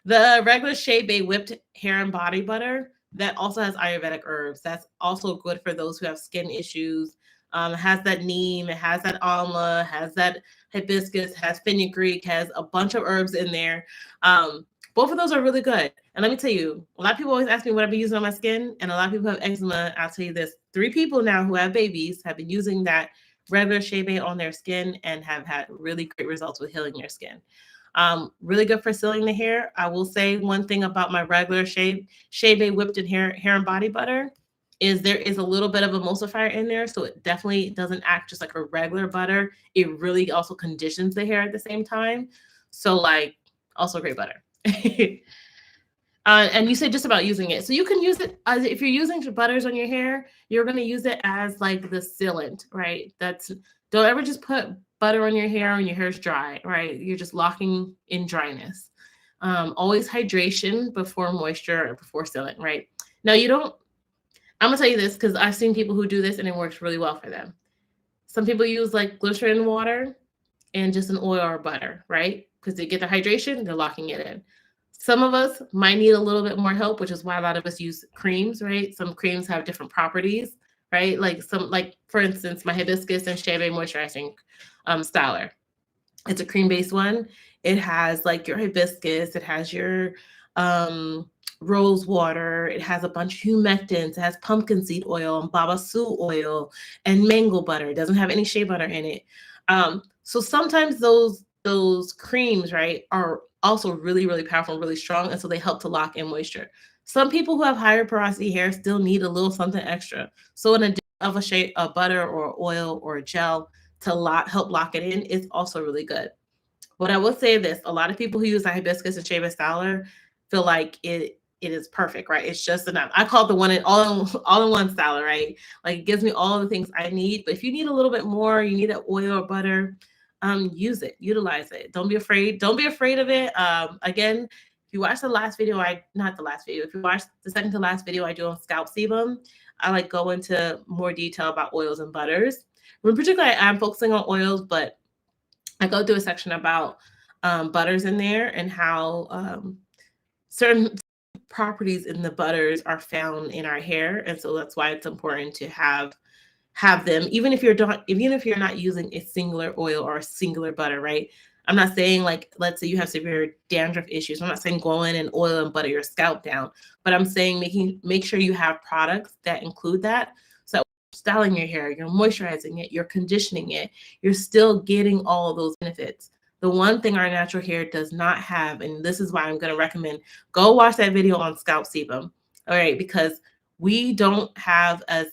The regular shea bay whipped hair and body butter that also has Ayurvedic herbs. That's also good for those who have skin issues. It has that neem, it has that amla, has that hibiscus, has fenugreek, has a bunch of herbs in there. Both of those are really good. And let me tell you, a lot of people always ask me what I've been using on my skin, and a lot of people have eczema. I'll tell you this: 3 people now who have babies have been using that regular shea bay on their skin and have had really great results with healing their skin. Really good for sealing the hair. I will say one thing about my regular shea bay whipped in hair and body butter is there is a little bit of emulsifier in there, so it definitely doesn't act just like a regular butter. It really also conditions the hair at the same time. So like, also great butter. And you said just about using it. So you can use it as if you're using butters on your hair, you're going to use it as like the sealant, right? Don't ever just put butter on your hair when your hair's dry, right? You're just locking in dryness. Always hydration before moisture or before sealant, right? Now I'm going to tell you this because I've seen people who do this and it works really well for them. Some people use like glycerin water. and just an oil or butter, right? Because they get the hydration, they're locking it in. Some of us might need a little bit more help, which is why a lot of us use creams, right? Some creams have different properties, right? Like for instance, my hibiscus and shea moisturizing styler. It's a cream-based one. It has like your hibiscus, it has your um, rose water, it has a bunch of humectants, it has pumpkin seed oil and babasu oil and mango butter. It doesn't have any shea butter in it. So sometimes those creams, right, are also really, really powerful and really strong, and so they help to lock in moisture. Some people who have higher porosity hair still need a little something extra. So in addition of a butter or oil or a gel to help lock it in, it's also really good. But I will say this: a lot of people who use the hibiscus and shea styler feel like it is perfect, right? It's just enough. I call it the one in all in one styler, right? Like it gives me all the things I need. But if you need a little bit more, you need an oil or butter, use it, utilize it. Don't be afraid. Don't be afraid of it. Again, if you watch the last video, not the last video, if you watch the second to last video I do on scalp sebum, I like go into more detail about oils and butters. In particular, I'm focusing on oils, but I go through a section about butters in there and how certain properties in the butters are found in our hair, and so that's why it's important to have them, even if you're not using a singular oil or a singular butter, right? I'm not saying like, let's say you have severe dandruff issues. I'm not saying go in and oil and butter your scalp down, but I'm saying make sure you have products that include that. So that you're styling your hair, you're moisturizing it, you're conditioning it, you're still getting all of those benefits. The one thing our natural hair does not have, and this is why I'm going to recommend go watch that video on scalp sebum, all right? Because we don't have as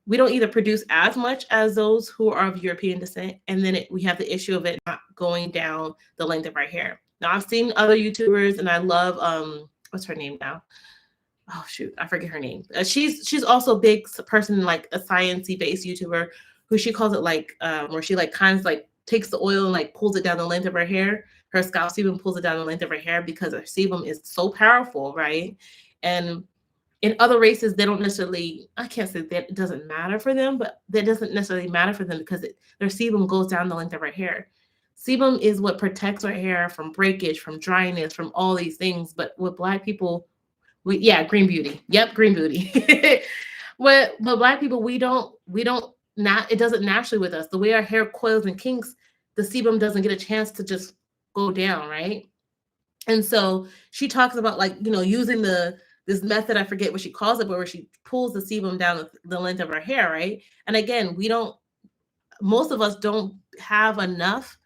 we don't either produce as much as those who are of European descent, and then we have the issue of it not going down the length of our hair. Now, I've seen other YouTubers, and I love what's her name now? Oh shoot, I forget her name. She's also a big person, like a sciencey based YouTuber, who she calls it like where she like kind of like takes the oil and like pulls it down the length of her hair. Her scalp sebum pulls it down the length of her hair because her sebum is so powerful, right? And in other races, they don't necessarily, I can't say that it doesn't matter for them, but that doesn't necessarily matter for them because their sebum goes down the length of our hair. Sebum is what protects our hair from breakage, from dryness, from all these things. But with Black people, green beauty. Yep, green beauty. But Black people, we don't not, it doesn't naturally with us. The way our hair coils and kinks, the sebum doesn't get a chance to just go down, right? And so she talks about like, using this method, I forget what she calls it, but where she pulls the sebum down the length of her hair, right? And again, most of us don't have enough,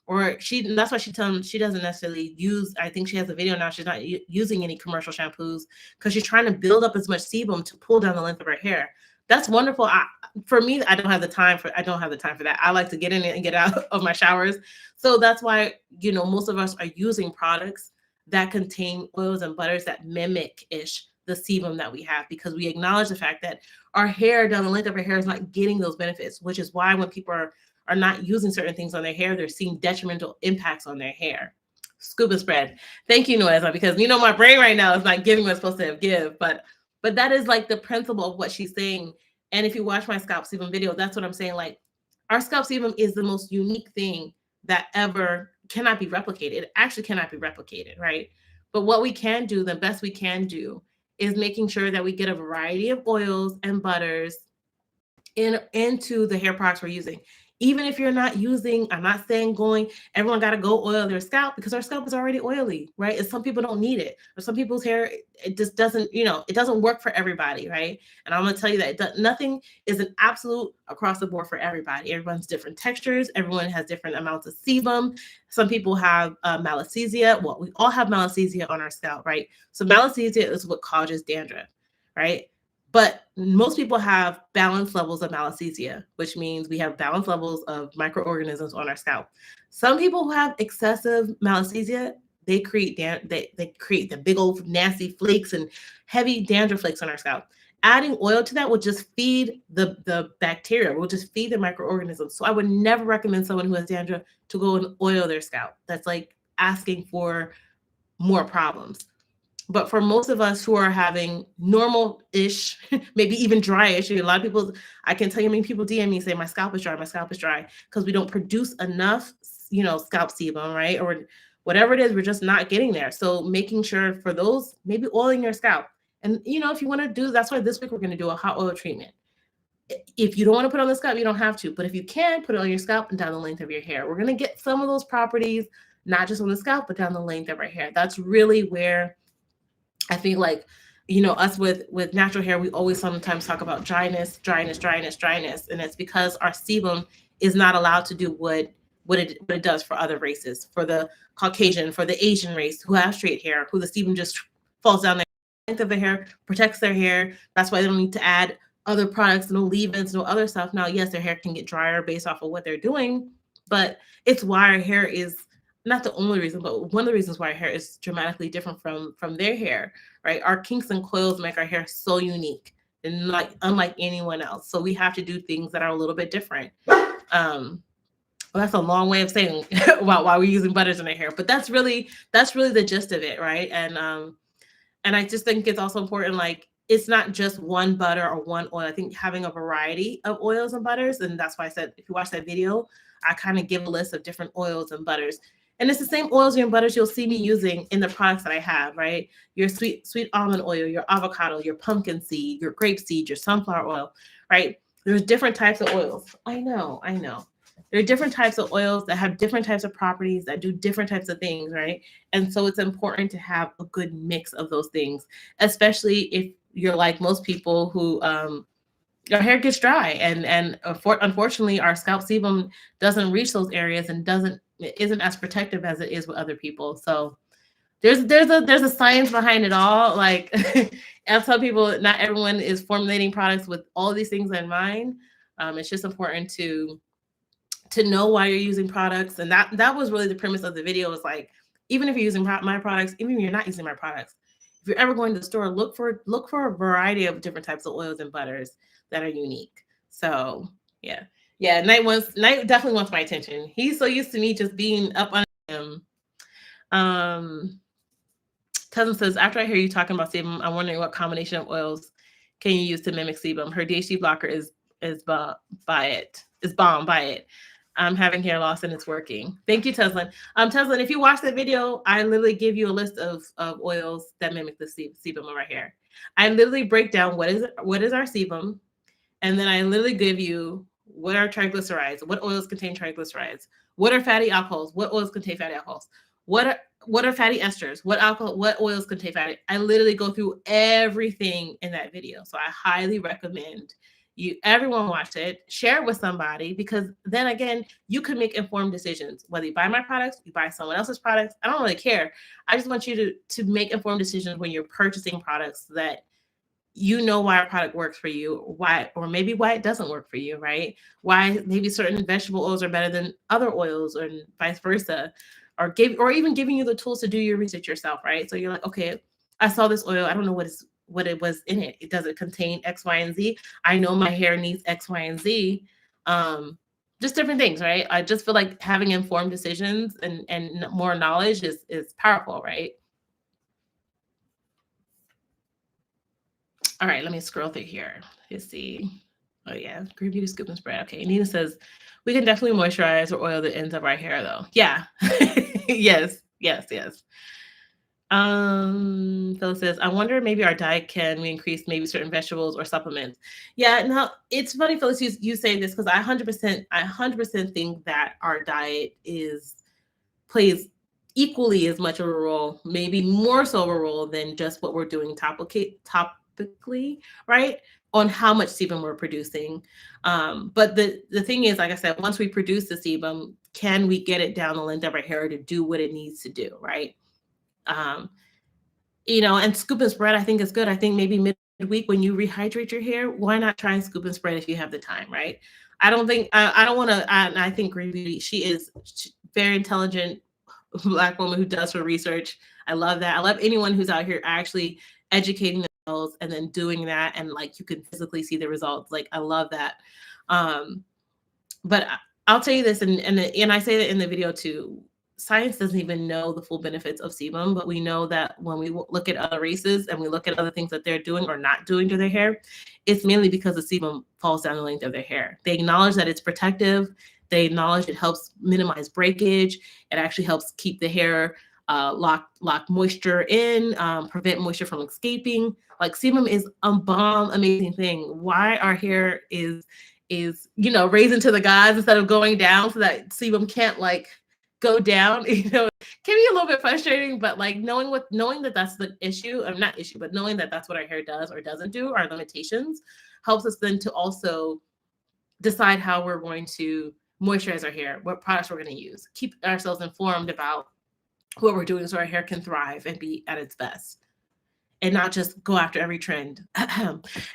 that's why she doesn't necessarily use, I think she has a video now, she's not using any commercial shampoos because she's trying to build up as much sebum to pull down the length of her hair. That's wonderful. For me, I don't have the time for that. I like to get in it and get out of my showers. So that's why, most of us are using products that contain oils and butters that mimic-ish the sebum that we have, because we acknowledge the fact that our hair down the length of our hair is not getting those benefits, which is why when people are not using certain things on their hair, they're seeing detrimental impacts on their hair. Scuba spread. Thank you, Noeza, because my brain right now is not giving what it's supposed to give, but that is like the principle of what she's saying. And if you watch my scalp sebum video, that's what I'm saying. Like, our scalp sebum is the most unique thing that ever cannot be replicated. It actually cannot be replicated, right? But what we can do, the best we can do, is making sure that we get a variety of oils and butters into the hair products we're using. Even if you're not using, I'm not saying everyone got to go oil their scalp, because our scalp is already oily, right? And some people don't need it. Or some people's hair, it just doesn't, it doesn't work for everybody, right? And I'm going to tell you that nothing is an absolute across the board for everybody. Everyone's different textures. Everyone has different amounts of sebum. Some people have malassezia. Well, we all have malassezia on our scalp, right? So malassezia is what causes dandruff, right? But most people have balanced levels of malassezia, which means we have balanced levels of microorganisms on our scalp. Some people who have excessive malassezia, they create the big old nasty flakes and heavy dandruff flakes on our scalp. Adding oil to that will just feed the bacteria, will just feed the microorganisms. So I would never recommend someone who has dandruff to go and oil their scalp. That's like asking for more problems. But for most of us who are having normal-ish, maybe even dry-ish, a lot of people, I can tell you, people DM me and say, my scalp is dry, because we don't produce enough scalp sebum, right? Or whatever it is, we're just not getting there. So making sure for those, maybe oiling your scalp. And if you want to do, that's why this week we're going to do a hot oil treatment. If you don't want to put on the scalp, you don't have to. But if you can, put it on your scalp and down the length of your hair. We're going to get some of those properties, not just on the scalp, but down the length of our hair. That's really where I think, like, us with natural hair, we always sometimes talk about dryness, and it's because our sebum is not allowed to do what it does for other races, for the Caucasian, for the Asian race who have straight hair, who the sebum just falls down the length of the hair, protects their hair. That's why they don't need to add other products, no leave-ins, no other stuff. Now, yes, their hair can get drier based off of what they're doing, but it's why our hair is not the only reason, but one of the reasons why our hair is dramatically different from their hair, right? Our kinks and coils make our hair so unique and unlike anyone else. So we have to do things that are a little bit different. Well, that's a long way of saying about why we're using butters in our hair, but that's really the gist of it, right? And I just think it's also important, like, it's not just one butter or one oil. I think having a variety of oils and butters, and that's why I said, if you watch that video, I kind of give a list of different oils and butters. And it's the same oils and butters you'll see me using in the products that I have, right? Your sweet almond oil, your avocado, your pumpkin seed, your grape seed, your sunflower oil, right? There's different types of oils. I know. There are different types of oils that have different types of properties that do different types of things, right? And so it's important to have a good mix of those things, especially if you're like most people who our hair gets dry, and unfortunately our scalp sebum doesn't reach those areas and isn't as protective as it is with other people. So there's a science behind it all. Like, I tell people, not everyone is formulating products with all these things in mind. It's just important to know why you're using products. And that was really the premise of the video. Is like, even if you're using my products, even if you're not using my products, if you're ever going to the store, look for a variety of different types of oils and butters that are unique. So yeah. Knight definitely wants my attention. He's so used to me just being up on him. Cousin says, after I hear you talking about sebum, I'm wondering what combination of oils can you use to mimic sebum? Her DHT blocker is bomb by it. I'm having hair loss and it's working. Thank you, Teslin. Teslin, if you watch the video, I literally give you a list of oils that mimic the sebum of our hair. I literally break down what is our sebum, and then I literally give you what are triglycerides, what oils contain triglycerides, what are fatty alcohols, what oils contain fatty alcohols, what are fatty esters, what oils contain fatty. I literally go through everything in that video. So I highly recommend everyone watch it, share it with somebody, because then again, you can make informed decisions. Whether you buy my products, you buy someone else's products, I don't really care. I just want you to make informed decisions when you're purchasing products, that you know why a product works for you, why it doesn't work for you, right? Why maybe certain vegetable oils are better than other oils, or vice versa, or even giving you the tools to do your research yourself, right? So you're like, okay, I saw this oil, I don't know what it was in it. It doesn't contain X, Y, and Z. I know my hair needs X, Y, and Z. Just different things, right? I just feel like having informed decisions and more knowledge is powerful, right? All right, let me scroll through here. Let's see. Oh yeah, green beauty scoop and spread. Okay, Nina says, we can definitely moisturize or oil the ends of our hair though. Yeah, yes. Phil says, I wonder maybe our diet, can we increase maybe certain vegetables or supplements? Yeah, no, it's funny, Phyllis, you say this, because I 100% think that our diet plays equally as much of a role, maybe more so of a role than just what we're doing topically, right? On how much sebum we're producing. But the thing is, like I said, once we produce the sebum, can we get it down the length of our hair to do what it needs to do, right? And scoop and spread, I think is good. I think maybe midweek when you rehydrate your hair, why not try and scoop and spread if you have the time, right? I don't want to, I think Green Beauty, she is very intelligent Black woman who does her research. I love that. I love anyone who's out here actually educating themselves and then doing that, and like you can physically see the results. Like, I love that. But I'll tell you this, and I say that in the video too. Science doesn't even know the full benefits of sebum, but we know that when we look at other races and we look at other things that they're doing or not doing to their hair, it's mainly because the sebum falls down the length of their hair. They acknowledge that it's protective. They acknowledge it helps minimize breakage. It actually helps keep the hair lock moisture in, prevent moisture from escaping. Like sebum is a bomb, amazing thing. Why our hair is raising to the gods instead of going down, so that sebum can't like go down. Can be a little bit frustrating, but like knowing that that's the issue, or not issue, but knowing that that's what our hair does or doesn't do, our limitations, helps us then to also decide how we're going to moisturize our hair, what products we're going to use, keep ourselves informed about what we're doing so our hair can thrive and be at its best, and not just go after every trend,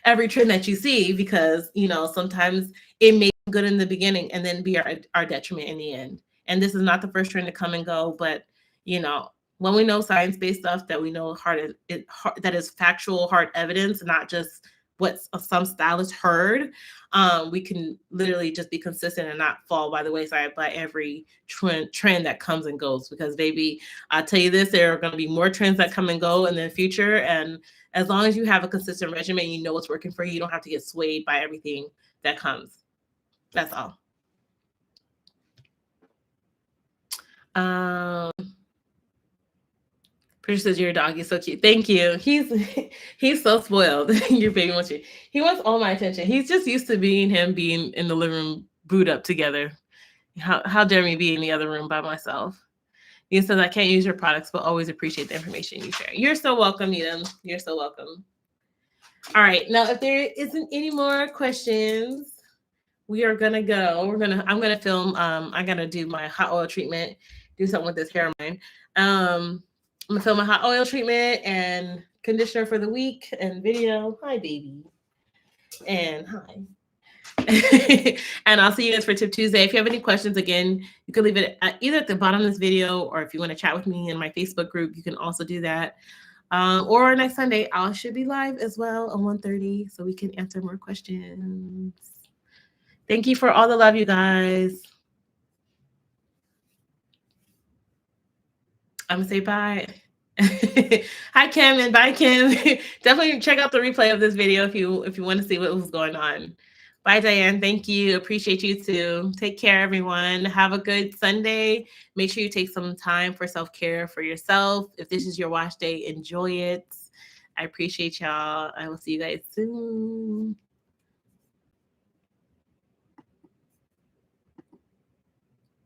every trend that you see, because sometimes it may be good in the beginning and then be our detriment in the end. And this is not the first trend to come and go, but when we know science-based stuff, that we know that is factual, hard evidence, not just what some stylist heard, we can literally just be consistent and not fall by the wayside by every trend that comes and goes. Because baby, I'll tell you this, there are going to be more trends that come and go in the future. And as long as you have a consistent regimen, you know what's working for you. You don't have to get swayed by everything that comes. That's all. Patricia says your dog is so cute. Thank you. He's so spoiled. Your baby wants you. He wants all my attention. He's just used to being in the living room, booed up together. How dare me be in the other room by myself? He says I can't use your products, but always appreciate the information you share. You're so welcome, Needham. You're so welcome. All right. Now, if there isn't any more questions, we are gonna go. I'm gonna film. I gotta do my hot oil treatment. Do something with this hair of mine. I'm gonna film a hot oil treatment and conditioner for the week and video. Hi, baby. And hi. And I'll see you guys for Tip Tuesday. If you have any questions, again, you can leave it either at the bottom of this video, or if you want to chat with me in my Facebook group, you can also do that. Or next Sunday, I should be live as well on 1:30, so we can answer more questions. Thank you for all the love, you guys. I'm gonna say bye. Hi, Kim, and bye, Kim. Definitely check out the replay of this video if you want to see what was going on. Bye, Diane. Thank you. Appreciate you too. Take care, everyone. Have a good Sunday. Make sure you take some time for self-care for yourself. If this is your wash day, enjoy it. I appreciate y'all. I will see you guys soon.